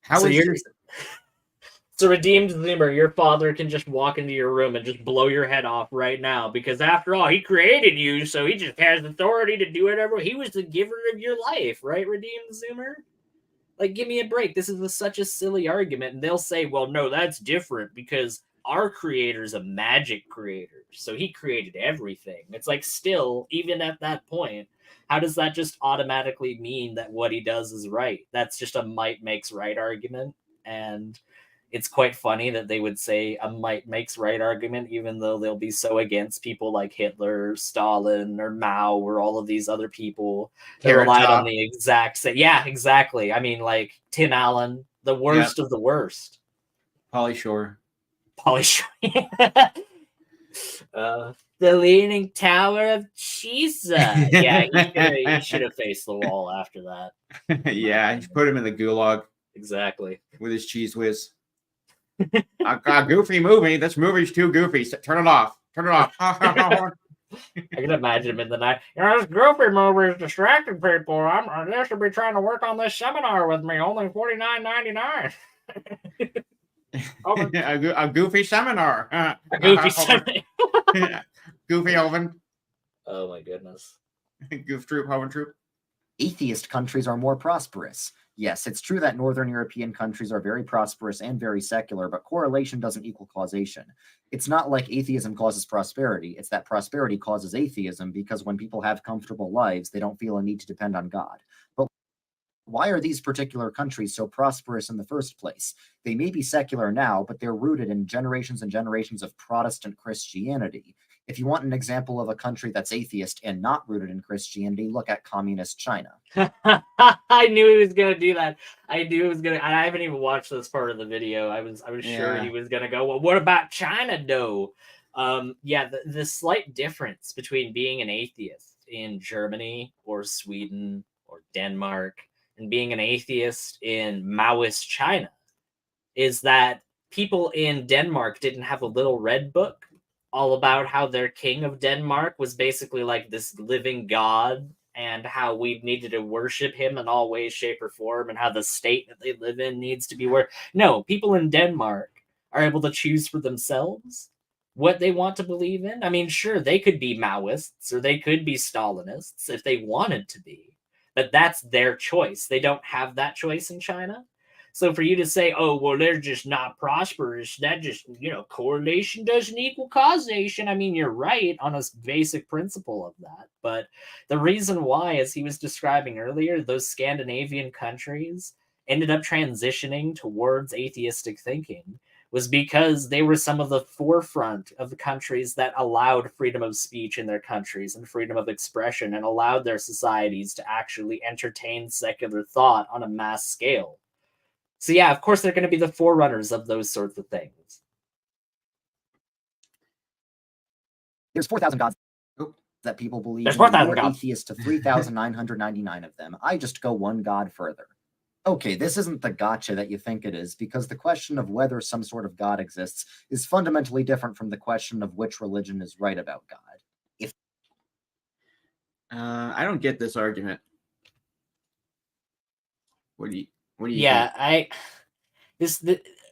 How is this? So, Redeemed Zoomer, your father can just walk into your room and just blow your head off right now, because after all, he created you, so he just has authority to do whatever. He was the giver of your life, right, Redeemed Zoomer? Like, give me a break. This is such a silly argument. And they'll say, well, no, that's different because our creator's a magic creator. So he created everything. It's like, still, even at that point, how does that just automatically mean that what he does is right? That's just a might makes right argument. And it's quite funny that they would say a might makes right argument, even though they'll be so against people like Hitler, Stalin, or Mao, or all of these other people that relied on the exact same. Yeah, exactly. I mean, like Tim Allen, the worst of the worst. Pauly Shore. The Leaning Tower of Chisa. Yeah, he should have faced the wall after that. Yeah, he put him in the gulag. Exactly. With his cheese whiz. A goofy movie. This movie's too goofy. Turn it off. I can imagine him in the night. This goofy movie is distracting people. They should be trying to work on this seminar with me. Only $49.99. A goofy seminar. A goofy seminar. Goofy Oven. Oh my goodness. Goof Troop, Hoven Troop. Atheist countries are more prosperous. Yes, it's true that Northern European countries are very prosperous and very secular, but correlation doesn't equal causation. It's not like atheism causes prosperity. It's that prosperity causes atheism, because when people have comfortable lives, they don't feel a need to depend on God. But why are these particular countries so prosperous in the first place? They may be secular now, but they're rooted in generations and generations of Protestant Christianity. If you want an example of a country that's atheist and not rooted in Christianity, look at communist China. I knew he was gonna do that. I knew he was gonna. I haven't even watched this part of the video. I was sure he was gonna go, well, what about China, though? The slight difference between being an atheist in Germany or Sweden or Denmark and being an atheist in Maoist China is that people in Denmark didn't have a little red book all about how their king of Denmark was basically like this living god, and how we needed to worship him in all ways, shape, or form, and how the state that they live in needs to be worshiped. No, people in Denmark are able to choose for themselves what they want to believe in. I mean, sure, they could be Maoists or they could be Stalinists if they wanted to be, but that's their choice. They don't have that choice in China. So for you to say, oh, well, they're just not prosperous, that just, correlation doesn't equal causation. I mean, you're right on a basic principle of that. But the reason why, as he was describing earlier, those Scandinavian countries ended up transitioning towards atheistic thinking was because they were some of the forefront of the countries that allowed freedom of speech in their countries and freedom of expression and allowed their societies to actually entertain secular thought on a mass scale. So yeah, of course they're going to be the forerunners of those sorts of things. There's 4,000 gods that people believe. There's 4,000 You're gods. atheist to 3,999 of them. I just go one god further. Okay, this isn't the gotcha that you think it is, because the question of whether some sort of God exists is fundamentally different from the question of which religion is right about God. I don't get this argument. What do you Yeah, think?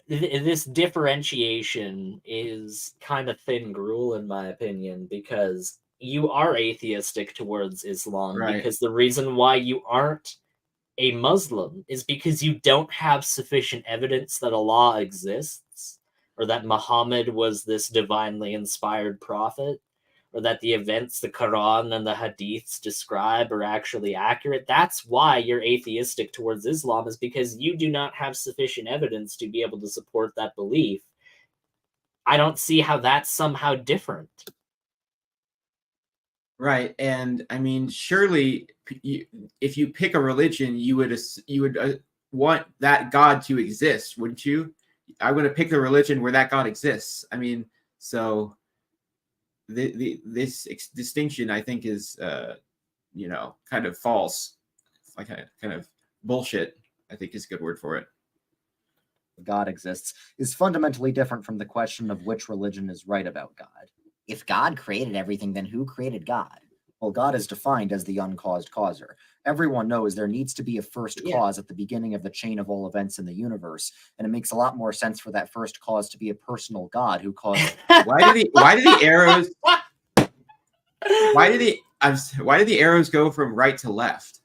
this differentiation is kind of thin gruel in my opinion, because you are atheistic towards Islam, Right. because the reason why you aren't a Muslim is because you don't have sufficient evidence that Allah exists, or that Muhammad was this divinely inspired prophet, or that the events the Quran and the Hadiths describe are actually accurate. That's why you're atheistic towards Islam, is because you do not have sufficient evidence to be able to support that belief. I don't see how that's somehow different. Right, and I mean, surely, if you pick a religion, you would want that God to exist, wouldn't you? I would have picked the religion where that God exists. I mean, so this distinction, I think, is kind of false, like kind of bullshit, I think is a good word for it. God exists is fundamentally different from the question of which religion is right about God. If God created everything, then who created God? Well, God is defined as the uncaused causer. Everyone knows there needs to be a first cause at the beginning of the chain of all events in the universe, and it makes a lot more sense for that first cause to be a personal God who caused. Why did the arrows go from right to left?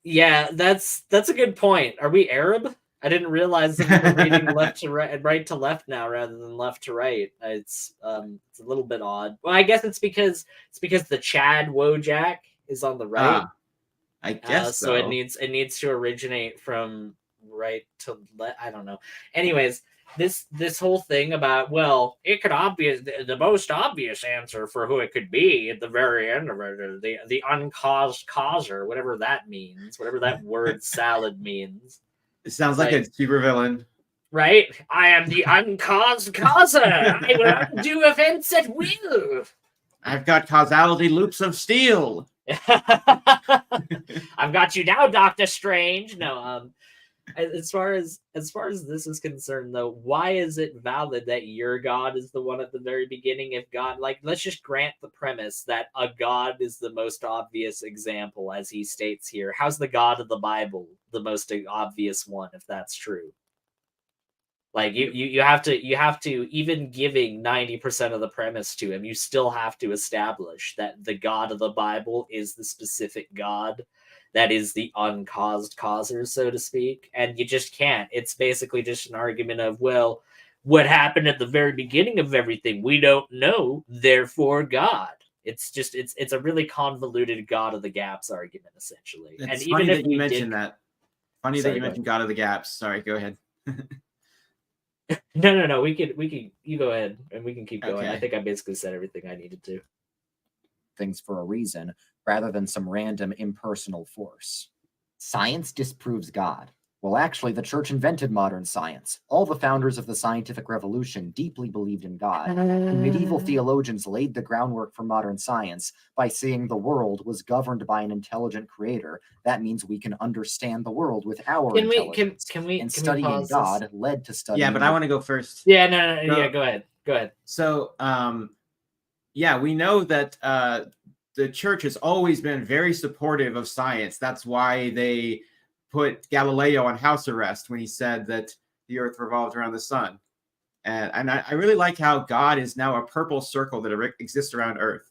Yeah, that's a good point. Are we Arab? I didn't realize that we were reading left to right to left now rather than left to right. It's a little bit odd. Well, I guess it's because the Chad Wojak is on the right. I guess so. It needs to originate from right to left. I don't know. Anyways, this whole thing about, well, it could the most obvious answer for who it could be at the very end of it, the uncaused causer, whatever that means, whatever that word salad means. It sounds like a supervillain. Right? I am the uncaused causer. I will undo events at will. I've got causality loops of steel. I've got you now, Doctor Strange. No, as far as this is concerned, though, why is it valid that your God is the one at the very beginning? If God, let's just grant the premise that a God is the most obvious example, as he states here. How's the God of the Bible the most obvious one, if that's true? You have to, even giving 90% of the premise to him, you still have to establish that the God of the Bible is the specific God that is the uncaused causer, so to speak. And you just can't. It's basically just an argument of, well, what happened at the very beginning of everything? We don't know, therefore God. It's just, it's a really convoluted God of the gaps argument, essentially. It's and funny even that you mentioned that. Funny that you mentioned God of the gaps. Sorry, go ahead. No. We can. You go ahead, and we can keep going. Okay. I think I basically said everything I needed to. Things for a reason, rather than some random impersonal force. Science disproves God. Well, actually, the church invented modern science. All the founders of the scientific revolution deeply believed in God. And medieval theologians laid the groundwork for modern science by saying the world was governed by an intelligent creator. That means we can understand the world with our intelligence. Can we studying God led to studying. Yeah, but I want to go first. Yeah, no. Yeah, go ahead. So, yeah, we know that the church has always been very supportive of science. That's why they put Galileo on house arrest when he said that the earth revolved around the sun. And I really like how God is now a purple circle that exists around Earth.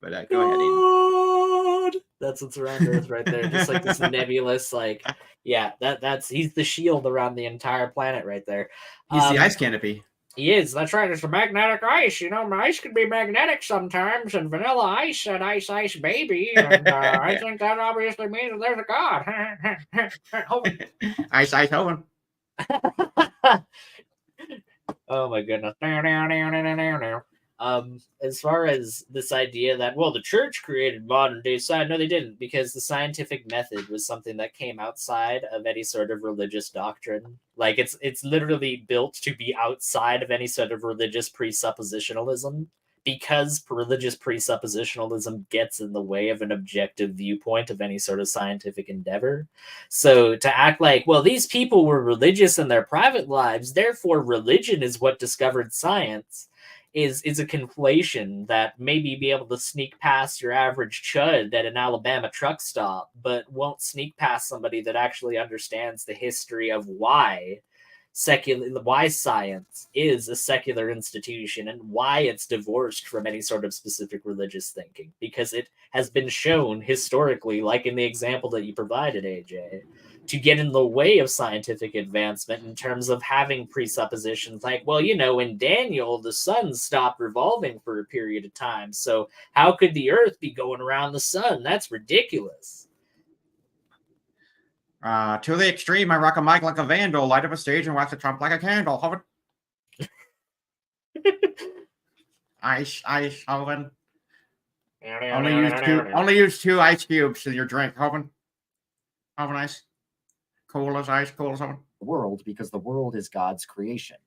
But go ahead, Ayden. God! That's what's around Earth right there. Just like this nebulous, like, yeah, he's the shield around the entire planet right there. He's the ice canopy. He is. That's right. It's a magnetic ice. You know, ice can be magnetic sometimes, and vanilla ice and ice baby. And I think that obviously means that there's a God. Ice Hoven. Oh my goodness. As far as this idea that, well, the church created modern day science, no, they didn't, because the scientific method was something that came outside of any sort of religious doctrine. Like it's literally built to be outside of any sort of religious presuppositionalism, because religious presuppositionalism gets in the way of an objective viewpoint of any sort of scientific endeavor. So to act like, well, these people were religious in their private lives, therefore religion is what discovered science, is a conflation that maybe be able to sneak past your average chud at an Alabama truck stop, but won't sneak past somebody that actually understands the history of why science is a secular institution and why it's divorced from any sort of specific religious thinking, because it has been shown historically, like in the example that you provided, AJ, to get in the way of scientific advancement in terms of having presuppositions like, well, you know, in Daniel, the sun stopped revolving for a period of time, so how could the earth be going around the sun? That's ridiculous. To the extreme, I rock a mic like a vandal, light up a stage and wax a trump like a candle. Hoven. Ice, Hoven. Only use two ice cubes in your drink, Hoven. Hoven ice. Cool as ice, cool as Hoven. The world, because the world is God's creation.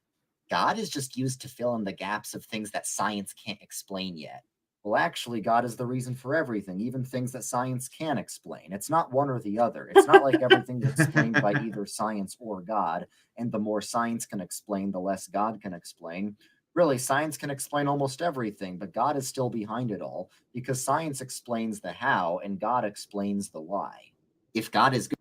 God is just used to fill in the gaps of things that science can't explain yet. Well, actually, God is the reason for everything, even things that science can explain. It's not one or the other. It's not like everything is explained by either science or God, and the more science can explain, the less God can explain. Really, science can explain almost everything, but God is still behind it all, because science explains the how, and God explains the why. If God is good...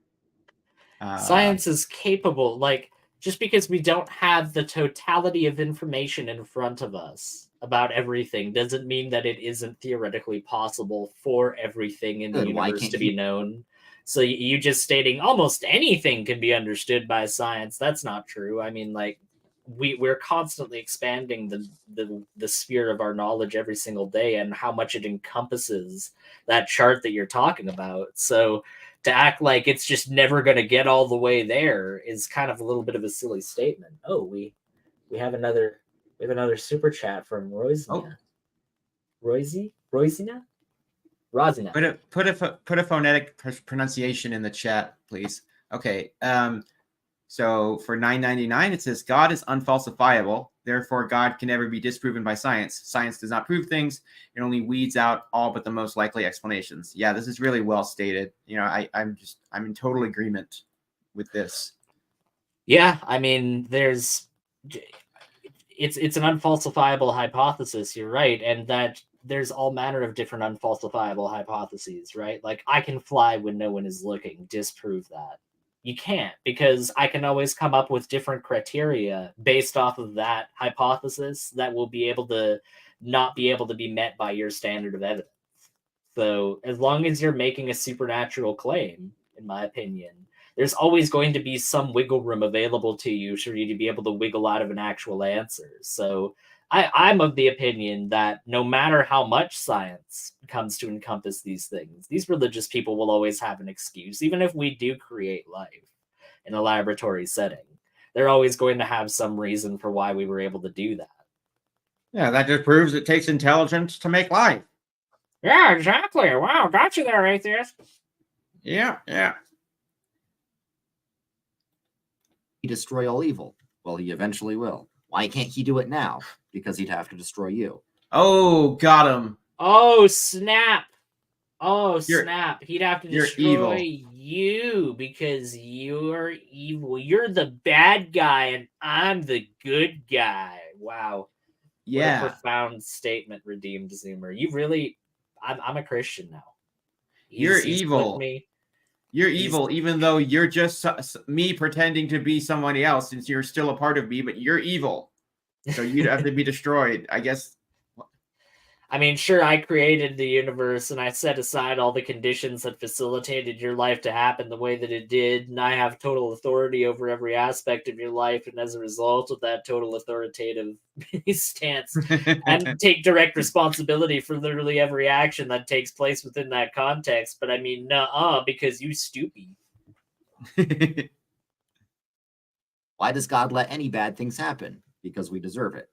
Science is capable, like, just because we don't have the totality of information in front of us about everything doesn't mean that it isn't theoretically possible for everything in the universe to be known. So you just stating almost anything can be understood by science, that's not true. I mean, like, we're constantly expanding the sphere of our knowledge every single day, and how much it encompasses that chart that you're talking about. So to act like it's just never going to get all the way there is kind of a little bit of a silly statement. Oh, we have another super chat from Rosina. Rosina? Put a phonetic pronunciation in the chat, please. Okay. So for 9.99, it says God is unfalsifiable. Therefore, God can never be disproven by science. Science does not prove things. It only weeds out all but the most likely explanations. Yeah, this is really well stated. You know, I'm in total agreement with this. Yeah, I mean, it's an unfalsifiable hypothesis. You're right, and that there's all manner of different unfalsifiable hypotheses, right? Like, I can fly when no one is looking. Disprove that. You can't, because I can always come up with different criteria based off of that hypothesis that will be able to not be able to be met by your standard of evidence. So as long as you're making a supernatural claim, in my opinion, there's always going to be some wiggle room available to you for you to be able to wiggle out of an actual answer. So I'm of the opinion that no matter how much science comes to encompass these things, these religious people will always have an excuse. Even if we do create life in a laboratory setting, they're always going to have some reason for why we were able to do that. Yeah, that just proves it takes intelligence to make life. Yeah, exactly. Wow, got you there, atheist. Yeah. He destroy all evil. Well, he eventually will. Why can't he do it now? Because he'd have to destroy you. Oh, got him. Oh, snap. Snap. He'd have to destroy you because you're evil. You're the bad guy and I'm the good guy. Wow. Yeah. What a profound statement, Redeemed Zoomer. You really... I'm a Christian now. You're evil. You're evil, even though you're just me pretending to be somebody else, since you're still a part of me, but you're evil. So you'd have to be destroyed, I guess. I mean, sure, I created the universe and I set aside all the conditions that facilitated your life to happen the way that it did, and I have total authority over every aspect of your life, and as a result of that total authoritative stance, and take direct responsibility for literally every action that takes place within that context. But I mean, nuh-uh, because you stupid. Why does God let any bad things happen? Because we deserve it.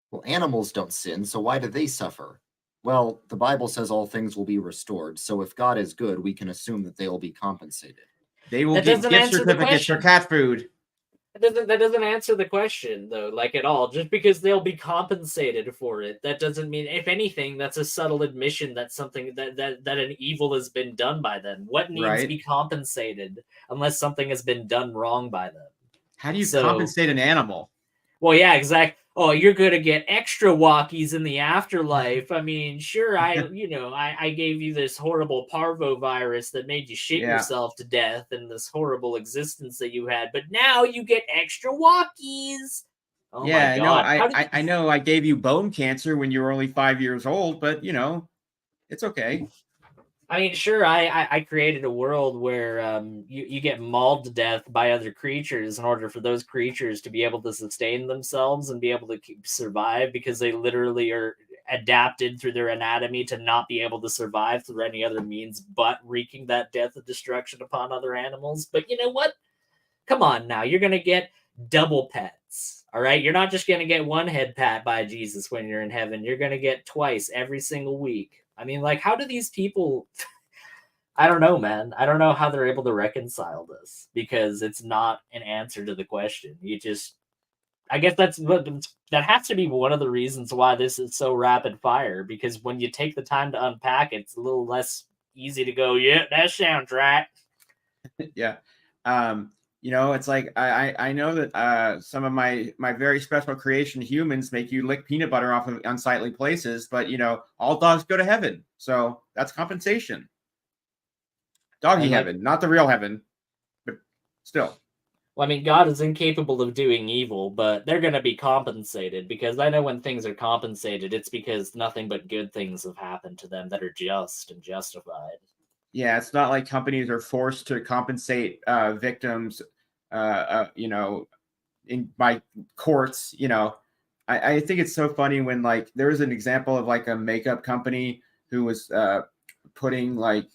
Well, animals don't sin, so why do they suffer? Well, the Bible says all things will be restored, so if God is good, we can assume that they will be compensated. They will That get doesn't gift answer the certificates for question. cat food. That doesn't answer the question, though, like at all. Just because they'll be compensated for it, that doesn't mean, if anything, that's a subtle admission that something that an evil has been done by them. What needs to be compensated unless something has been done wrong by them? How do you compensate an animal? Well, yeah, exactly. Oh, you're gonna get extra walkies in the afterlife. I mean, sure, I gave you this horrible parvovirus that made you shit yourself to death and this horrible existence that you had, but now you get extra walkies. Oh yeah, my God. I know I gave you bone cancer when you were only 5 years old, but it's okay. I mean, sure, I created a world where you get mauled to death by other creatures in order for those creatures to be able to sustain themselves and be able to survive, because they literally are adapted through their anatomy to not be able to survive through any other means but wreaking that death and destruction upon other animals. But you know what? Come on now, you're going to get double pets. All right, you're not just going to get one head pat by Jesus when you're in heaven. You're going to get twice every single week. I mean, like, how do these people... I don't know, man. I don't know how they're able to reconcile this, because it's not an answer to the question. I guess that has to be one of the reasons why this is so rapid fire, because when you take the time to unpack it, it's a little less easy to go, yeah, that sounds right. Yeah. It's like I know that some of my very special creation humans make you lick peanut butter off of unsightly places, but all dogs go to heaven, so that's compensation. Doggy heaven, not the real heaven, but still. Well, I mean, God is incapable of doing evil, but they're going to be compensated, because I know when things are compensated, it's because nothing but good things have happened to them that are just and justified. Yeah, it's not like companies are forced to compensate victims, by courts. I think it's so funny when, like, there was an example of like a makeup company who was putting like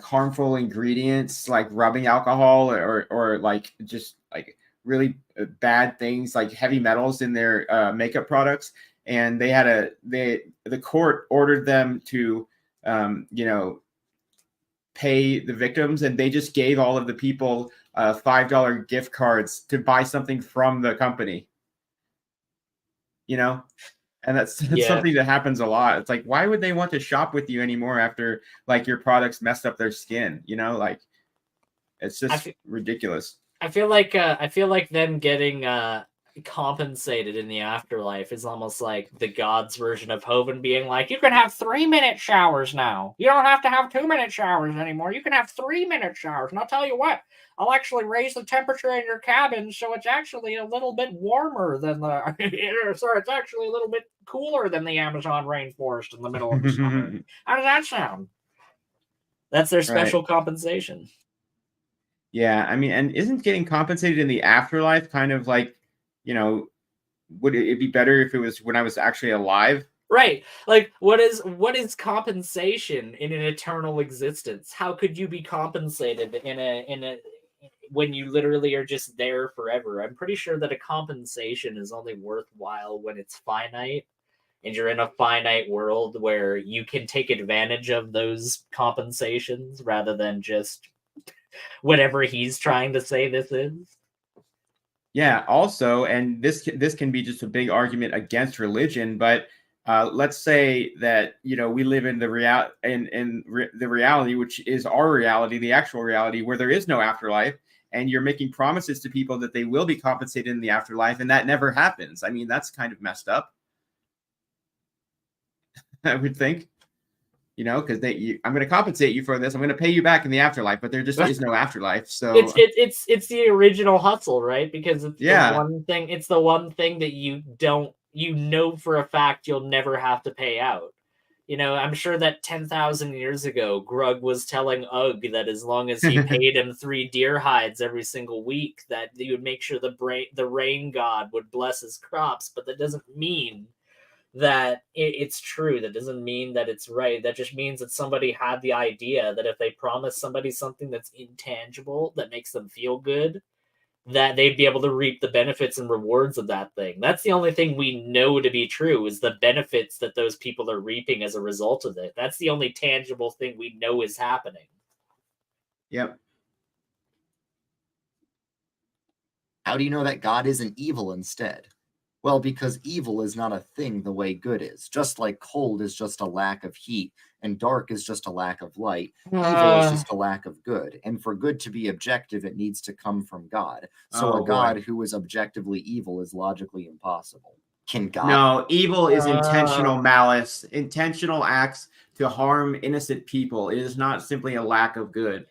harmful ingredients, like rubbing alcohol or like just like really bad things like heavy metals in their makeup products. And the court ordered them to, pay the victims, and they just gave all of the people $5 gift cards to buy something from the company. And that's something that happens a lot. It's like, why would they want to shop with you anymore after like your products messed up their skin? Like, it's just ridiculous. I feel like them getting compensated in the afterlife is almost like the God's version of Hovind being like, you can have 3-minute showers now. You don't have to have 2-minute showers anymore. You can have 3-minute showers. And I'll tell you what, I'll actually raise the temperature in your cabin so it's actually a little bit warmer than it's actually a little bit cooler than the Amazon rainforest in the middle of the summer. How does that sound? That's their special compensation. Yeah, I mean, and isn't getting compensated in the afterlife kind of like, would it be better if it was when I was actually alive? Right. Like, what is compensation in an eternal existence? How could you be compensated in a when you literally are just there forever? I'm pretty sure that a compensation is only worthwhile when it's finite, and you're in a finite world where you can take advantage of those compensations rather than just whatever he's trying to say this is. Yeah, also, and this can be just a big argument against religion, but let's say that we live in the reality, which is our reality, the actual reality, where there is no afterlife, and you're making promises to people that they will be compensated in the afterlife, and that never happens. I mean, that's kind of messed up, I would think. you know, because I'm going to compensate you for this. I'm going to pay you back in the afterlife, but there just is no afterlife. So it's the original hustle, right? Because it's Yeah. the one thing. It's the one thing that you know for a fact you'll never have to pay out. You know, I'm sure that 10,000 years ago, Grug was telling Ugg that as long as he paid him 3 deer hides every single week, that he would make sure the rain god would bless his crops. But that doesn't mean that it's true. That doesn't mean that it's right. That just means that somebody had the idea that if they promise somebody something that's intangible, that makes them feel good, that they'd be able to reap the benefits and rewards of that thing. That's the only thing we know to be true, is the benefits that those people are reaping as a result of it. That's the only tangible thing we know is happening. Yep. How do you know that God isn't evil instead? Well, because evil is not a thing the way good is. Just like cold is just a lack of heat, and dark is just a lack of light, evil is just a lack of good. And for good to be objective, it needs to come from God. So Oh, a God boy. who is objectively evil is logically impossible. Can God? No, evil is intentional malice, intentional acts to harm innocent people. It is not simply a lack of good.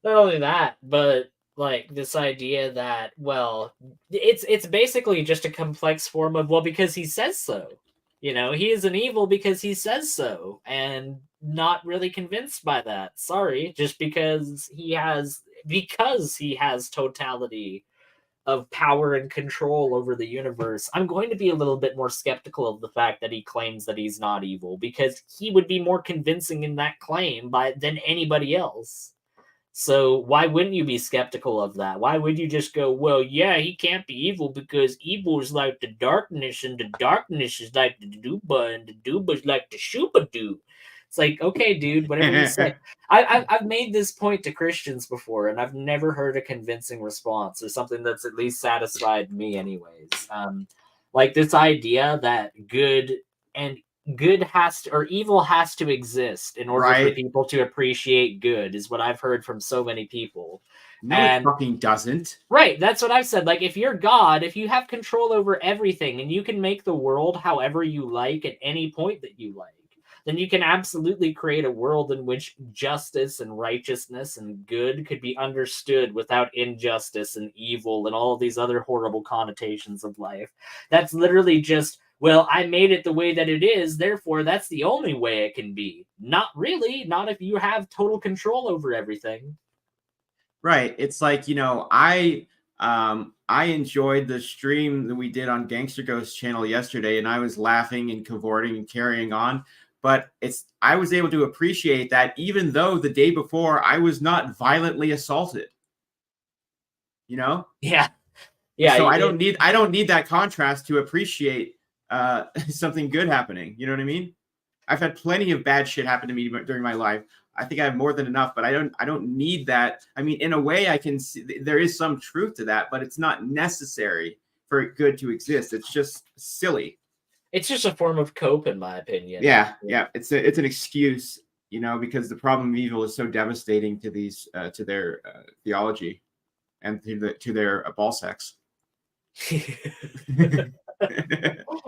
Not only that, but like this idea that, well, it's basically just a complex form of, well, because he says so. You know, he is an evil because he says so, and not really convinced by that. Sorry, just because he has totality of power and control over the universe, I'm going to be a little bit more skeptical of the fact that he claims that he's not evil, because he would be more convincing in that claim than anybody else. So why wouldn't you be skeptical of that? Why would you just go, well, yeah, he can't be evil because evil is like the darkness, and the darkness is like the Duba, and the Duba is like the Shuba-Doo. It's like, okay, dude, whatever you say. I've made this point to Christians before, and I've never heard a convincing response, or something that's at least satisfied me anyways. Like this idea that good or evil has to exist in order for people to appreciate good is what I've heard from so many people. No, it fucking doesn't. Right, that's what I've said. Like, if you're God, if you have control over everything and you can make the world however you like at any point that you like, then you can absolutely create a world in which justice and righteousness and good could be understood without injustice and evil and all of these other horrible connotations of life. That's literally just, well, I made it the way that it is, therefore that's the only way it can be. Not really, not if you have total control over everything. Right. It's like, you know, I enjoyed the stream that we did on Gangster Ghost channel yesterday, and I was laughing and cavorting and carrying on. But I was able to appreciate that, even though the day before I was not violently assaulted. You know? Yeah. Yeah. So I don't need that contrast to appreciate something good happening. You know what I mean? I've had plenty of bad shit happen to me during my life. I think I have more than enough, but I don't need that. I mean, in a way, I can see there is some truth to that, but it's not necessary for good to exist. It's just silly. It's just a form of cope, in my opinion. Yeah. It's an excuse, you know, because the problem of evil is so devastating to these to their theology and to their ball sex.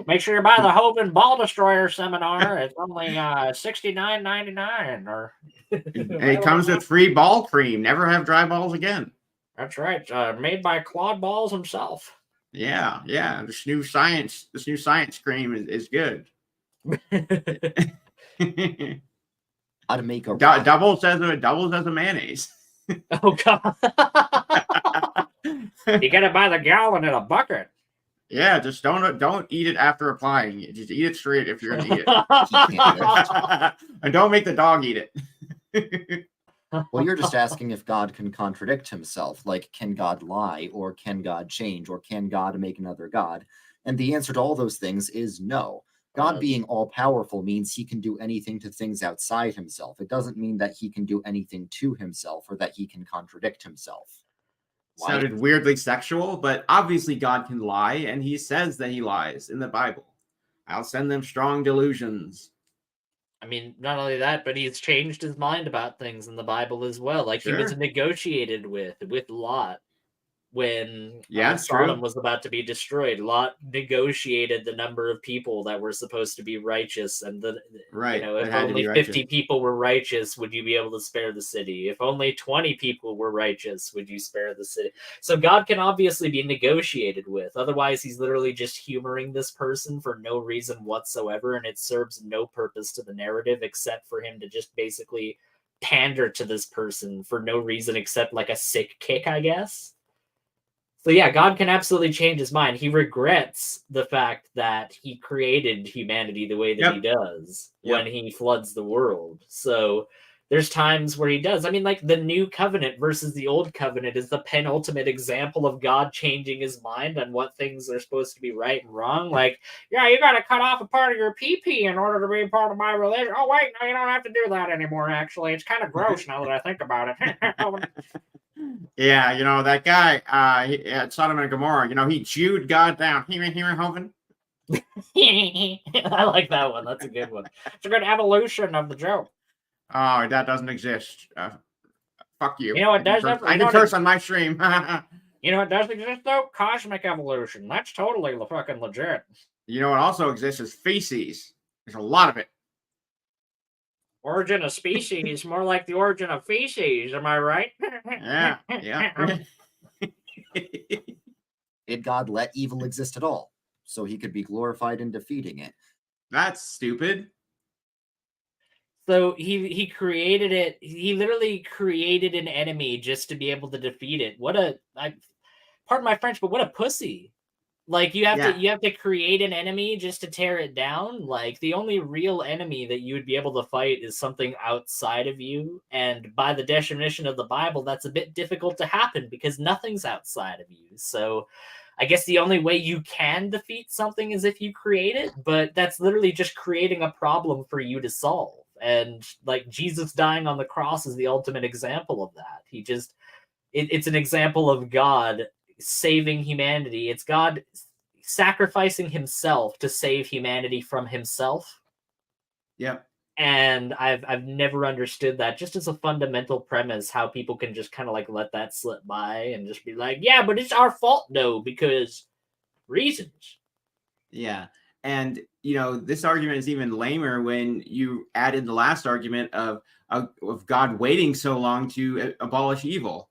Make sure you buy the Hope and Ball Destroyer seminar. It's only $69.99. Or and it comes with free ball cream. Never have dry balls again. That's right. Made by Claude Balls himself. Yeah. This new science cream is good. How to make a doubles as a mayonnaise. Oh God! You gotta buy the gallon in a bucket. Yeah, just don't eat it after applying it. Just eat it straight if you're gonna eat it. And don't make the dog eat it. Well, you're just asking if God can contradict himself. Like, can God lie, or can God change, or can God make another God? And the answer to all those things is no. God being all-powerful means he can do anything to things outside himself. It doesn't mean that he can do anything to himself or that he can contradict himself. Sounded weirdly sexual, but obviously God can lie, and he says that he lies in the Bible. I'll send them strong delusions. I mean, not only that, but he's changed his mind about things in the Bible as well. Like, he was negotiated with Lot. when Yeah, Sodom true. was about to be destroyed. Lot negotiated the number of people that were supposed to be righteous, and Right. That if had to be only righteous. 50 people were righteous, would you be able to spare the city? If only 20 people were righteous, would you spare the city? So God can obviously be negotiated with. Otherwise, he's literally just humoring this person for no reason whatsoever, and it serves no purpose to the narrative except for him to just basically pander to this person for no reason except like a sick kick, I guess. So yeah, God can absolutely change his mind. He regrets the fact that he created humanity the way that he does when he floods the world. So there's times where he does. I mean, like the new covenant versus the old covenant is the penultimate example of God changing his mind on what things are supposed to be right and wrong. Like, yeah, you got to cut off a part of your pee-pee in order to be part of my religion. Oh, wait, no, you don't have to do that anymore, actually. It's kind of gross now that I think about it. Yeah, that guy at Sodom and Gomorrah, he Jewed God down. Hoven. I like that one. That's a good one. It's a good evolution of the joke. Oh, that doesn't exist. Fuck you. You know what does? I can curse on my stream. You know what does exist though? Cosmic evolution. That's totally fucking legit. You know what also exists is feces. There's a lot of it. Origin of species, more like the origin of feces. Am I right? Yeah. Did God let evil exist at all, so he could be glorified in defeating it? That's stupid. So he created it. He literally created an enemy just to be able to defeat it. Pardon my French, but what a pussy. Like you have to create an enemy just to tear it down. Like the only real enemy that you would be able to fight is something outside of you. And by the definition of the Bible, that's a bit difficult to happen because nothing's outside of you. So I guess the only way you can defeat something is if you create it, but that's literally just creating a problem for you to solve. And like Jesus dying on the cross is the ultimate example of that. It's an example of God saving humanity. It's God sacrificing himself to save humanity from himself. Yep. And I've never understood that just as a fundamental premise, how people can just kind of like let that slip by and just be like, yeah, but it's our fault though, because reasons. Yeah. And, this argument is even lamer when you added the last argument of God waiting so long to abolish evil.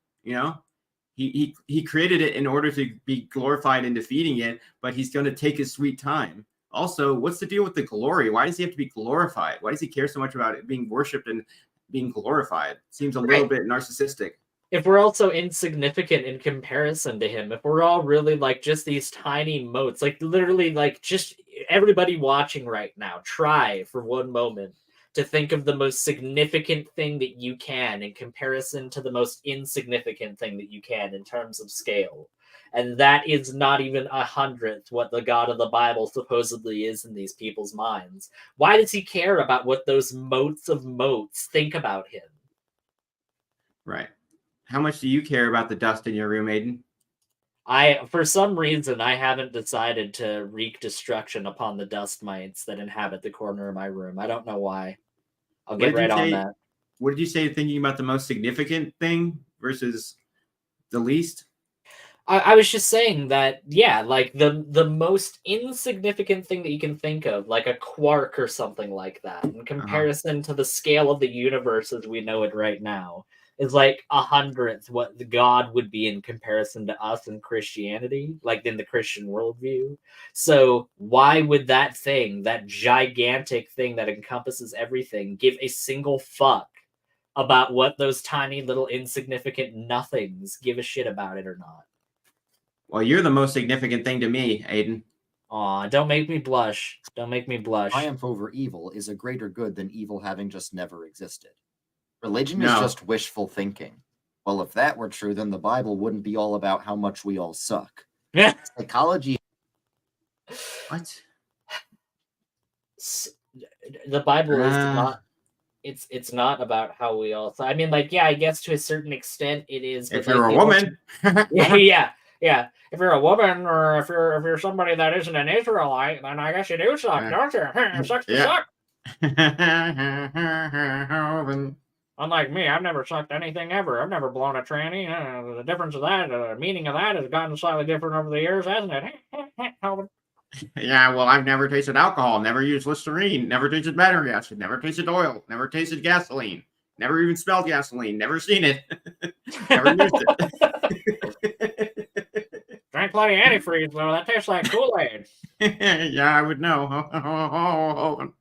He created it in order to be glorified in defeating it, but he's going to take his sweet time. Also, what's the deal with the glory? Why does he have to be glorified? Why does he care so much about it being worshipped and being glorified? Seems a little bit narcissistic. If we're also insignificant in comparison to him, if we're all really like just these tiny motes, like literally like just everybody watching right now, try for one moment to think of the most significant thing that you can in comparison to the most insignificant thing that you can in terms of scale. And that is not even 100th what the God of the Bible supposedly is in these people's minds. Why does he care about what those motes of motes think about him? Right. How much do you care about the dust in your room, Ayden? For some reason, I haven't decided to wreak destruction upon the dust mites that inhabit the corner of my room. I don't know why. I'll get right on that. What did you say thinking about the most significant thing versus the least? I was just saying that, yeah, like the most insignificant thing that you can think of, like a quark or something like that, in comparison to the scale of the universe as we know it right now, is like 100th what the God would be in comparison to us in Christianity, like in the Christian worldview. So why would that thing, that gigantic thing that encompasses everything, give a single fuck about what those tiny little insignificant nothings give a shit about it or not? Well, you're the most significant thing to me, Ayden. Aw, don't make me blush. Don't make me blush. Triumph over evil is a greater good than evil having just never existed. Religion is just wishful thinking. Well, if that were true, then the Bible wouldn't be all about how much we all suck. Psychology. What? The Bible is not. It's not about how we all. I mean, like, yeah, I guess to a certain extent it is. If you're a woman. Yeah. If you're a woman, or if you're somebody that isn't an Israelite, then I guess you do suck, don't you? Sucks to suck. Unlike me, I've never sucked anything ever. I've never blown a tranny. The difference of that, the meaning of that has gotten slightly different over the years, hasn't it? Yeah, well, I've never tasted alcohol, never used Listerine, never tasted battery acid, never tasted oil, never tasted gasoline, never even smelled gasoline, never seen it, never used it. Drank plenty of antifreeze, though. That tastes like Kool-Aid. Yeah, I would know.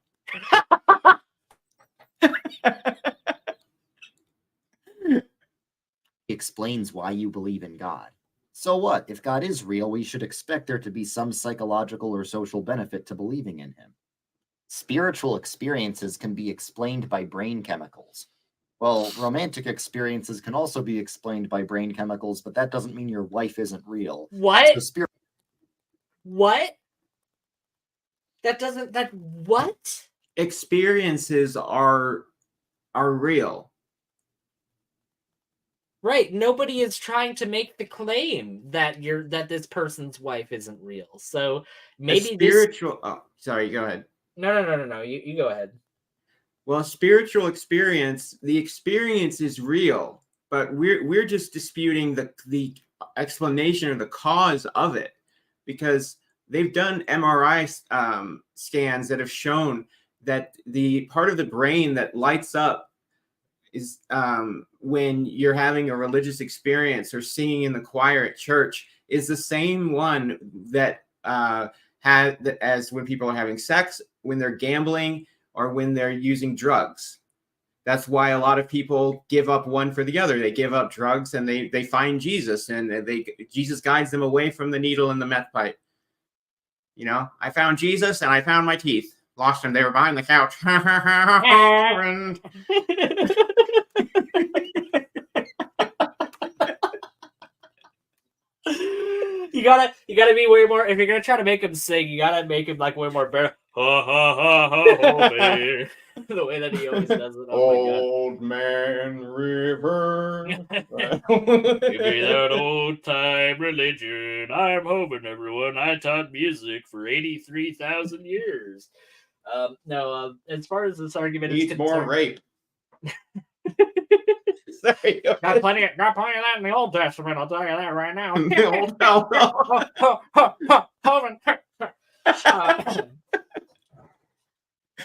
Explains why you believe in God. So what? If God is real, we should expect there to be some psychological or social benefit to believing in him. Spiritual experiences can be explained by brain chemicals. Well, romantic experiences can also be explained by brain chemicals, but that doesn't mean your wife isn't real. What? So What? What? Experiences are real. Right. Nobody is trying to make the claim that this person's wife isn't real. So maybe spiritual. Oh, sorry. Go ahead. No. You go ahead. Well, spiritual experience. The experience is real, but we're just disputing the explanation or the cause of it, because they've done MRI scans that have shown that the part of the brain that lights up is when you're having a religious experience or singing in the choir at church is the same one that as when people are having sex, when they're gambling, or when they're using drugs. That's why a lot of people give up one for the other. They give up drugs and they find Jesus, and Jesus guides them away from the needle and the meth pipe. You know, I found Jesus and I found my teeth. Lost them. They were behind the couch. You gotta be way more. If you're gonna try to make him sing, you gotta make him like way more better. Ha ha ha ha ha. The way that he always does it. Old Man River. Give me that old time religion. I'm hoping everyone. I taught music for 83,000 years. No. As far as this argument is concerned, more rape. Sorry. Got plenty of that in the Old Testament. I'll tell you that right now.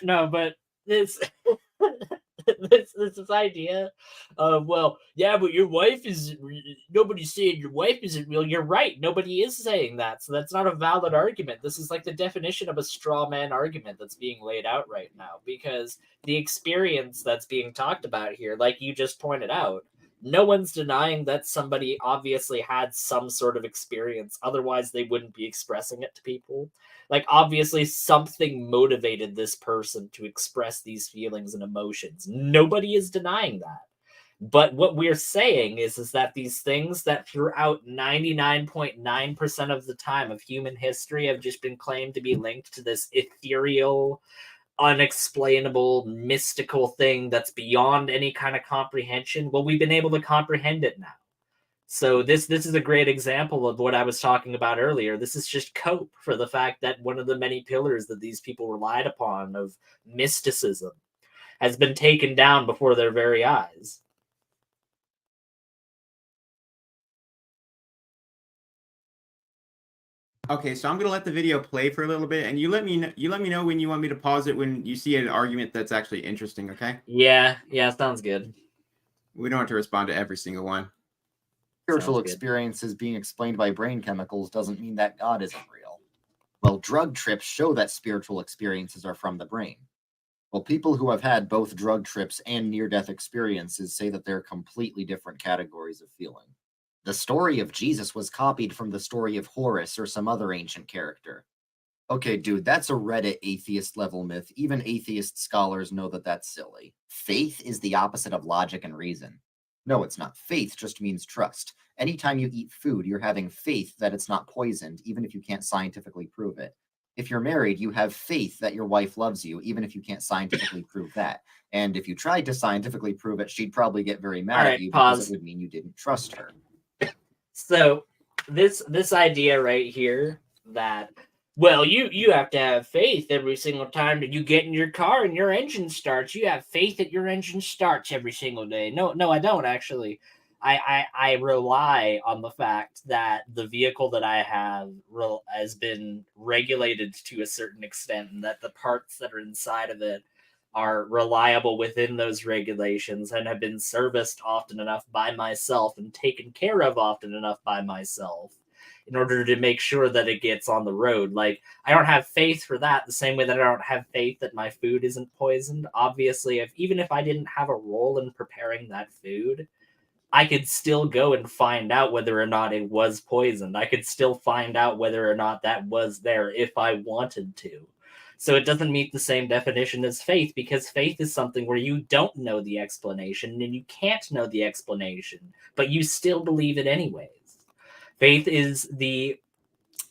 No, but this idea of, well, yeah, but your wife is. Nobody's saying your wife isn't real. You're right. Nobody is saying that. So that's not a valid argument. This is like the definition of a straw man argument that's being laid out right now, because the experience that's being talked about here, like you just pointed out, no one's denying that somebody obviously had some sort of experience. Otherwise, they wouldn't be expressing it to people. Like, obviously, something motivated this person to express these feelings and emotions. Nobody is denying that. But what we're saying is that these things that throughout 99.9% of the time of human history have just been claimed to be linked to this ethereal, unexplainable, mystical thing that's beyond any kind of comprehension. Well, we've been able to comprehend it now. So this is a great example of what I was talking about earlier. This is just cope for the fact that one of the many pillars that these people relied upon of mysticism has been taken down before their very eyes. Okay, so I'm gonna let the video play for a little bit, and you let me know when you want me to pause it when you see an argument that's actually interesting. Okay? Yeah, sounds good. We don't have to respond to every single one. Spiritual experiences being explained by brain chemicals doesn't mean that God isn't real. Well, drug trips show that spiritual experiences are from the brain. Well, people who have had both drug trips and near-death experiences say that they're completely different categories of feeling. The story of Jesus was copied from the story of Horus or some other ancient character. Okay, dude, that's a Reddit atheist-level myth. Even atheist scholars know that that's silly. Faith is the opposite of logic and reason. No, it's not. Faith just means trust. Anytime you eat food, you're having faith that it's not poisoned, even if you can't scientifically prove it. If you're married, you have faith that your wife loves you, even if you can't scientifically prove that. And if you tried to scientifically prove it, she'd probably get very mad at you because it would mean you didn't trust her. So this idea right here that well, you have to have faith every single time that you get in your car and your engine starts. You have faith that your engine starts every single day. No, I don't actually. I rely on the fact that the vehicle that I have has been regulated to a certain extent, and that the parts that are inside of it are reliable within those regulations and have been serviced often enough by myself and taken care of often enough by myself in order to make sure that it gets on the road. Like, I don't have faith for that the same way that I don't have faith that my food isn't poisoned. Obviously, even if I didn't have a role in preparing that food, I could still go and find out whether or not it was poisoned. I could still find out whether or not that was there if I wanted to. So it doesn't meet the same definition as faith, because faith is something where you don't know the explanation and you can't know the explanation, but you still believe it anyways. Faith is the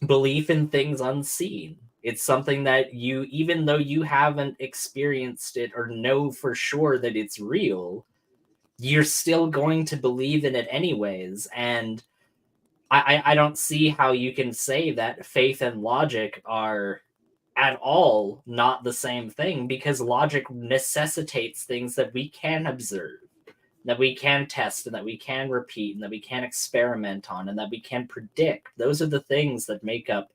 belief in things unseen. It's something that you, even though you haven't experienced it or know for sure that it's real, you're still going to believe in it anyways. And I don't see how you can say that faith and logic are at all not the same thing, because logic necessitates things that we can observe, that we can test, and that we can repeat, and that we can experiment on, and that we can predict. Those are the things that make up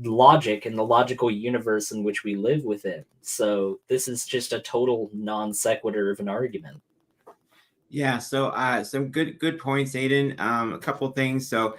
logic and the logical universe in which we live within. So this is just a total non sequitur of an argument. Yeah, so some good points, Ayden. A couple things. So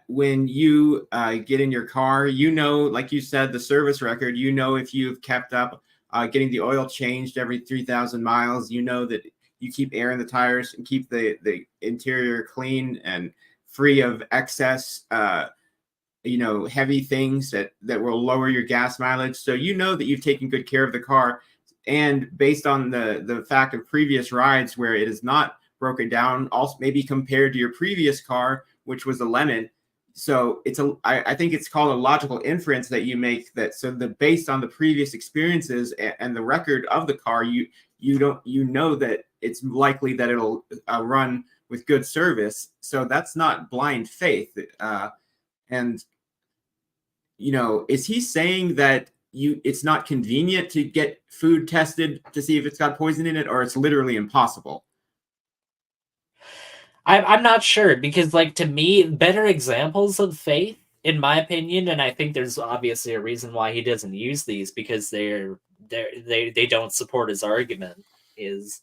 when you get in your car, you know, like you said, the service record, you know, if you've kept up getting the oil changed every 3,000 miles, you know that you keep air in the tires and keep the interior clean and free of excess, heavy things that will lower your gas mileage. So you know that you've taken good care of the car. And based on the fact of previous rides where it is not broken down, also maybe compared to your previous car, which was a Lemon. So I think it's called a logical inference that you make, that based on the previous experiences and the record of the car, you know that it's likely that it'll run with good service. So that's not blind faith. And is he saying that it's not convenient to get food tested to see if it's got poison in it, or it's literally impossible? I'm not sure, because, like, to me, better examples of faith, in my opinion, and I think there's obviously a reason why he doesn't use these, because they don't support his argument, is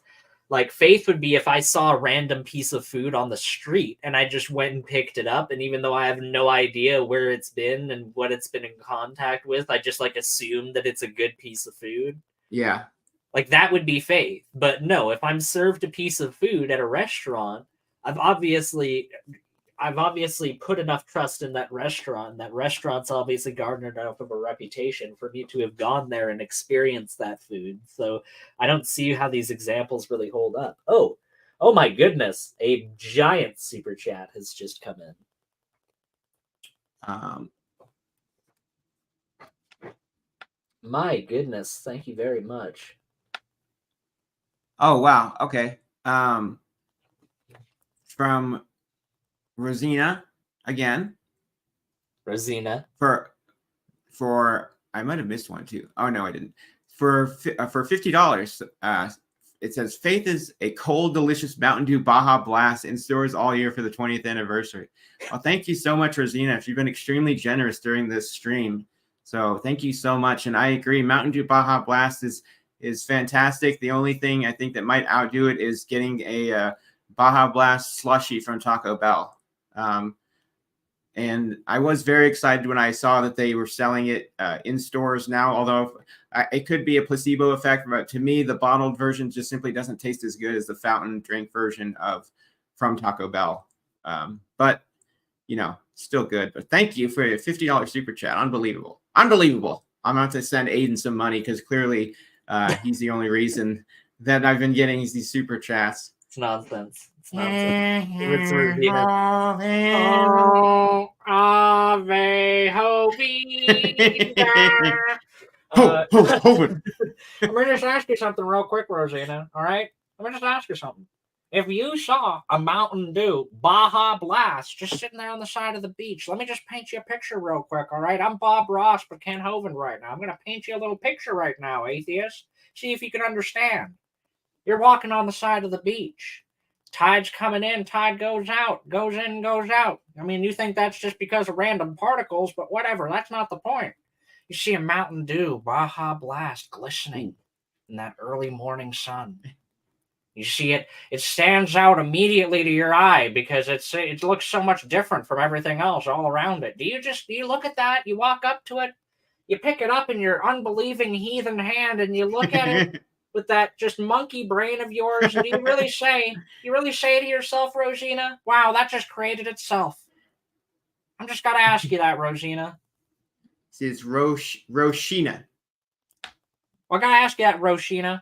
like, faith would be if I saw a random piece of food on the street and I just went and picked it up, and even though I have no idea where it's been and what it's been in contact with, I just assume that it's a good piece of food. Yeah. Like, that would be faith. But no, if I'm served a piece of food at a restaurant, I've obviously put enough trust in that restaurant. That restaurant's obviously garnered enough of a reputation for me to have gone there and experienced that food. So I don't see how these examples really hold up. Oh my goodness. A giant super chat has just come in. My goodness. Thank you very much. Oh, wow. Okay. From Rosina again. Rosina. For I might have missed one too. Oh no, I didn't. For $50, it says faith is a cold, delicious Mountain Dew Baja Blast in stores all year for the 20th anniversary. Well, thank you so much, Rosina. You've been extremely generous during this stream. So thank you so much. And I agree, Mountain Dew Baja Blast is fantastic. The only thing I think that might outdo it is getting a Baja Blast slushy from Taco Bell. And I was very excited when I saw that they were selling it in stores now, although it could be a placebo effect. But to me, the bottled version just simply doesn't taste as good as the fountain drink version from Taco Bell. But, still good. But thank you for your $50 super chat. Unbelievable. Unbelievable. I'm about to send Ayden some money because clearly he's the only reason that I've been getting these super chats. It's nonsense. It's nonsense. It's oh, Ave Hovina. I'm going to just ask you something real quick, Rosina. All right? I'm going to just ask you something. if you saw a Mountain Dew Baja Blast just sitting there on the side of the beach, let me just paint you a picture real quick, all right? I'm Bob Ross for Ken Hovind right now. I'm going to paint you a little picture right now, atheist. See if you can understand. You're walking on the side of the beach. Tide's coming in, tide goes out, goes in, goes out. I mean, you think that's just because of random particles, but whatever, that's not the point. You see a Mountain Dew Baja Blast glistening in that early morning sun. You see it stands out immediately to your eye because it looks so much different from everything else all around it. Do you look at that? You walk up to it, you pick it up in your unbelieving heathen hand, and you look at it with that just monkey brain of yours, and you really say to yourself, Rosina, wow, that just created itself. I'm just gotta ask you that, Rosina. It's Roshina. Well, I gotta ask you that, Rosina.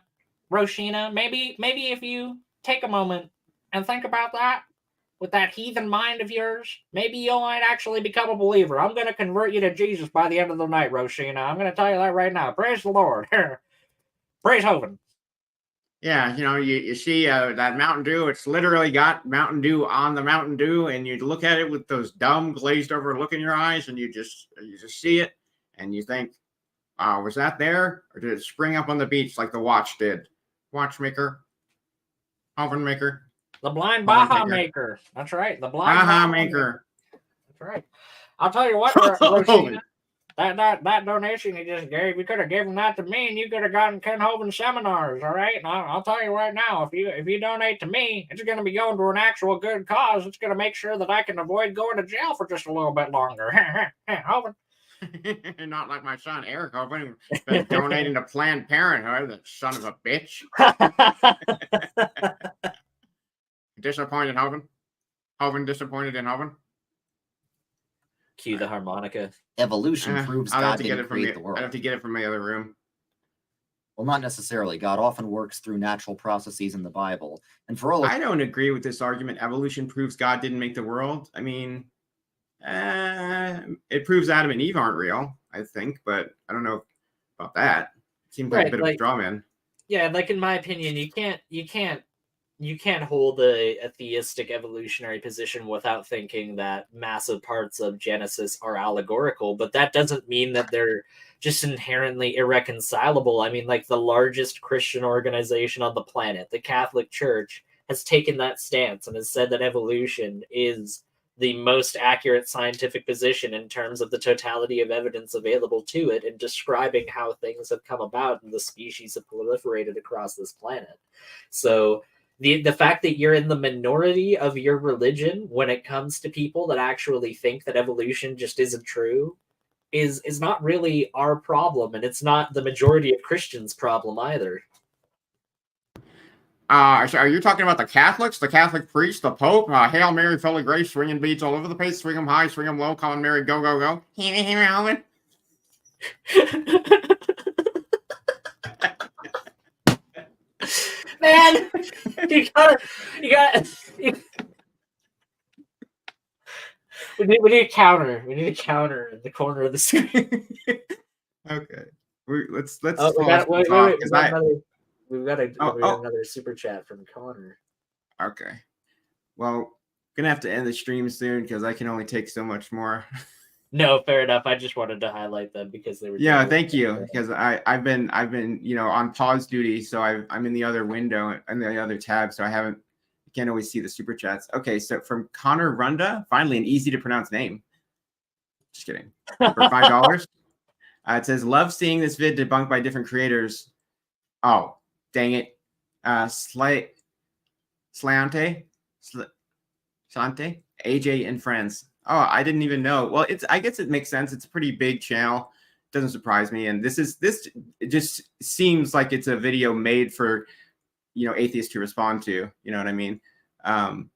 Rosina, maybe if you take a moment and think about that with that heathen mind of yours, maybe you might actually become a believer. I'm going to convert you to Jesus by the end of the night, Rosina. I'm going to tell you that right now. Praise the Lord. Praise Hovind. Yeah, you see that Mountain Dew, it's literally got Mountain Dew on the Mountain Dew, and you look at it with those dumb glazed over look in your eyes, and you just see it, and you think, was that there, or did it spring up on the beach like the watch did? Watchmaker, oven maker, the blind Baja maker. That's right, the blind Baja maker. That's right. I'll tell you what, Rosina, that donation you just gave, you could have given that to me, and you could have gotten Ken Hovind seminars. All right, and I'll tell you right now, if you donate to me, it's going to be going to an actual good cause. It's going to make sure that I can avoid going to jail for just a little bit longer. Hovind. Not like my son Eric Hovind, been donating to Planned Parenthood, that son of a bitch. Disappointed Hovind? Hovind disappointed in Hovind? Cue the harmonica. Evolution proves God didn't create the world. I'd have to get it from my other room. Well, not necessarily. God often works through natural processes in the Bible. And for all I don't agree with this argument. Evolution proves God didn't make the world. I mean, it proves Adam and Eve aren't real, I think, but I don't know about that. It seems like a bit of a straw man. Yeah, like in my opinion, you can't hold a theistic evolutionary position without thinking that massive parts of Genesis are allegorical, but that doesn't mean that they're just inherently irreconcilable. I mean, like the largest Christian organization on the planet, the Catholic Church, has taken that stance and has said that evolution is the most accurate scientific position in terms of the totality of evidence available to it and describing how things have come about and the species have proliferated across this planet. So the fact that you're in the minority of your religion when it comes to people that actually think that evolution just isn't true is not really our problem, and it's not the majority of Christians' problem either. So are you talking about the Catholics, the Catholic priest, the Pope? Hail Mary, full of grace, swinging beads all over the place, swing them high, swing them low, calling Mary, go, go, go. Man, you got. We need a counter. We need a counter in the corner of the screen. Okay, let's. We've got another super chat from Connor. Okay, well, gonna have to end the stream soon because I can only take so much more. No, fair enough. I just wanted to highlight them because they were. Yeah, thank you. Because I've been on pause duty, so I'm in the other window and the other tab, so can't always see the super chats. Okay, so from Connor Runda, finally an easy to pronounce name. Just kidding. For $5, it says, "Love seeing this vid debunked by different creators." Oh, dang it! Slante, AJ and friends. Oh, I didn't even know. Well, I guess it makes sense. It's a pretty big channel. Doesn't surprise me. And this it just seems like it's a video made for, atheists to respond to. You know what I mean?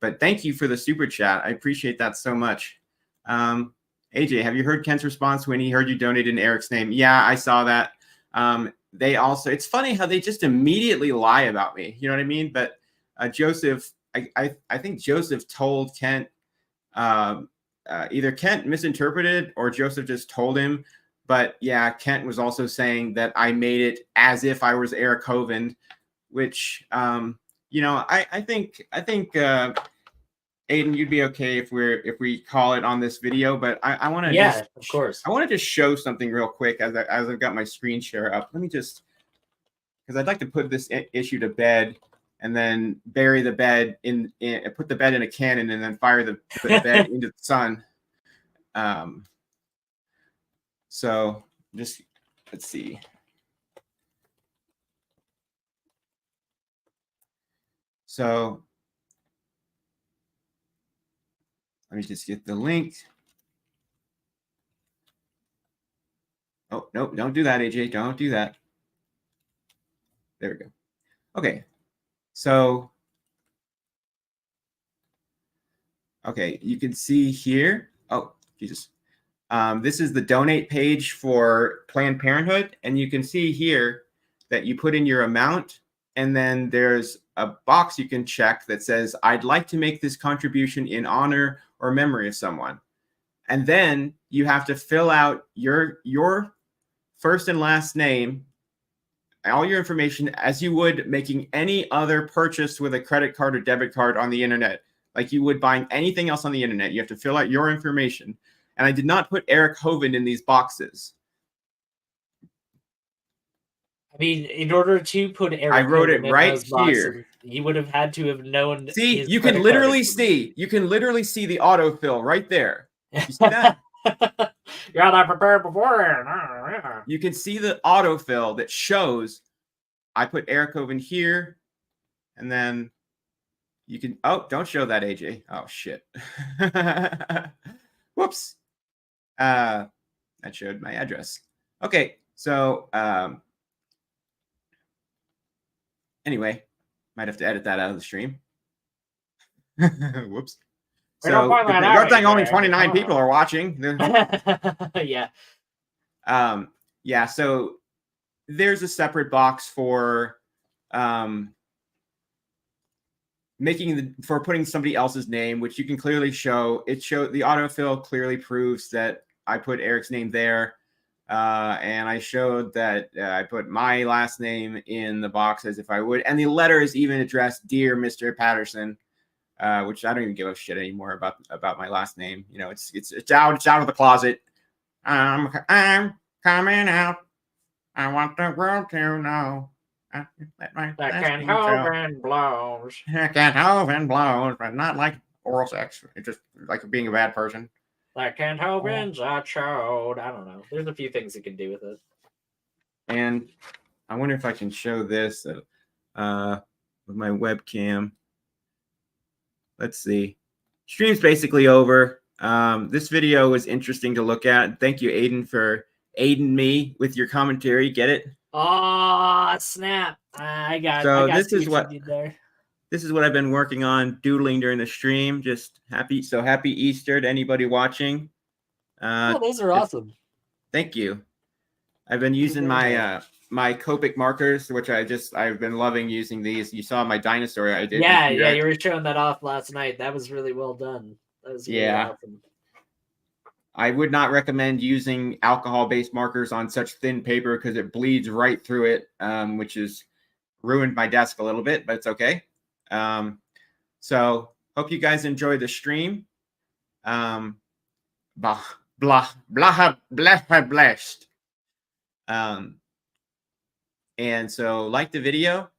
But thank you for the super chat. I appreciate that so much. AJ, have you heard Ken's response when he heard you donated in Eric's name? Yeah, I saw that. They also, it's funny how they just immediately lie about me. You know what I mean? But Joseph, I think Joseph told Kent, either Kent misinterpreted or Joseph just told him. But yeah, Kent was also saying that I made it as if I was Eric Hovind, which you know, I think Ayden, you'd be okay if we call it on this video, but I want to of course. I want to just show something real quick as I've got my screen share up. Let me just, because I'd like to put this issue to bed and then bury the bed put the bed in a cannon and then fire the bed into the sun. So just let's see. So let me just get the link. Oh, nope, don't do that, AJ. Don't do that. There we go. Okay. So, okay, you can see here. Oh, Jesus. This is the donate page for Planned Parenthood. And you can see here that you put in your amount. And then there's a box you can check that says, I'd like to make this contribution in honor or memory of someone. And then you have to fill out your first and last name, all your information as you would making any other purchase with a credit card or debit card on the internet, like you would buying anything else on the internet. You have to fill out your information. And I did not put Eric Hovind in these boxes. I mean, in order to put Eric, I wrote it right boxes, here. You would have had to have known. See, you can literally see. You can literally see the autofill right there. You see that? You're not prepared before. You can see the autofill that shows I put Eric Hovind here, and then you can. Oh, don't show that, AJ. Oh shit. Whoops. That showed my address. Okay, so anyway, might have to edit that out of the stream. Whoops. So good thing only 29 people are watching. Yeah. Yeah, so there's a separate box for putting somebody else's name, which you can clearly show. The autofill clearly proves that I put Eric's name there. And I showed that I put my last name in the box as if I would. And the letter is even addressed, Dear Mr. Patterson, which I don't even give a shit anymore about my last name. You know, it's out of the closet. I'm coming out. I want the world to know. That can Hovind blows. That can Hovind blows, but not like oral sex. It's just like being a bad person. That can Hovind's a chode. I don't know. There's a few things you can do with it. And I wonder if I can show this with my webcam. Let's see. Stream's basically over. This video was interesting to look at. Thank you, Ayden, for aiding me with your commentary. Get it? Oh, snap. I got this is what I've been working on, doodling during the stream. Just happy Easter to anybody watching. Those are awesome. Thank you. I've been using my my Copic markers, which I've been loving using these. You saw my dinosaur I did. Yeah, you were showing that off last night. That was really well done. That was really awesome. I would not recommend using alcohol-based markers on such thin paper because it bleeds right through it, which has ruined my desk a little bit, but it's okay. So hope you guys enjoyed the stream. Blessed. And so like the video,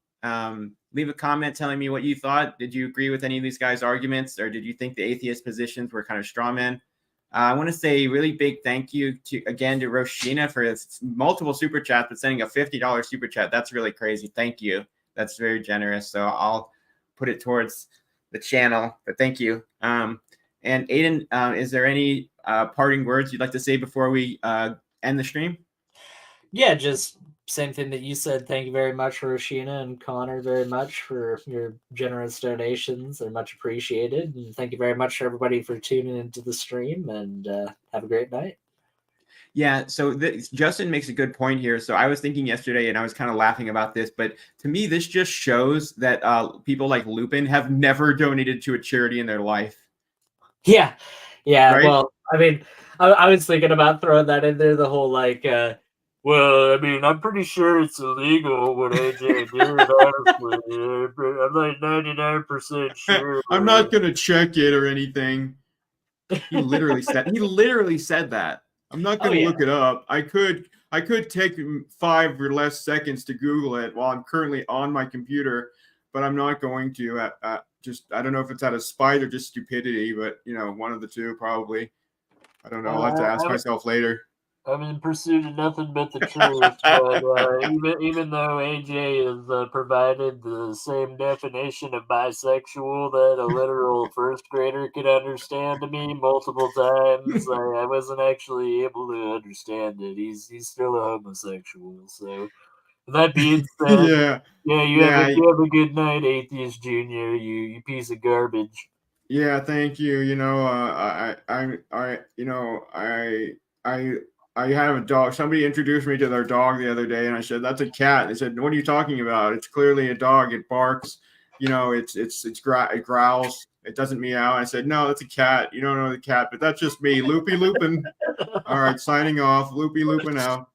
leave a comment telling me what you thought. Did you agree with any of these guys' arguments, or did you think the atheist positions were kind of straw men? I want to say really big thank you to Roshina for multiple super chats, but sending a $50 super chat. That's really crazy. Thank you. That's very generous. So I'll put it towards the channel, but thank you. And Ayden, is there any parting words you'd like to say before we end the stream? Yeah, just same thing that you said. Thank you very much, Roshina and Connor, very much for your generous donations. They're much appreciated. And thank you very much to everybody for tuning into the stream, and have a great night. Yeah, so Justin makes a good point here. So I was thinking yesterday, and I was kind of laughing about this, but to me, this just shows that people like Lupin have never donated to a charity in their life. Yeah. Right? Well, I mean, I was thinking about throwing that in there, the whole like, Well, I mean, I'm pretty sure it's illegal what AJ did, honestly. I'm like 99% sure. I'm not gonna check it or anything. He literally said that. I'm not gonna look it up. I could take 5 or less seconds to Google it while I'm currently on my computer, but I'm not going to. Just I don't know if it's out of spite or just stupidity, but one of the two probably. I don't know. I'll have to ask myself later. I'm in pursuit of nothing but the truth, but even though AJ has provided the same definition of bisexual that a literal first grader could understand to me multiple times, I wasn't actually able to understand it. He's still a homosexual. So that being said, you have a good night, Atheist Junior. You piece of garbage. Yeah, thank you. I have a dog. Somebody introduced me to their dog the other day, and I said, "That's a cat." They said, "What are you talking about? It's clearly a dog. It barks. It growls. It doesn't meow." I said, "No, that's a cat. You don't know the cat, but that's just me, Loopy Loopin'." All right, signing off. Loopy Loopin' out.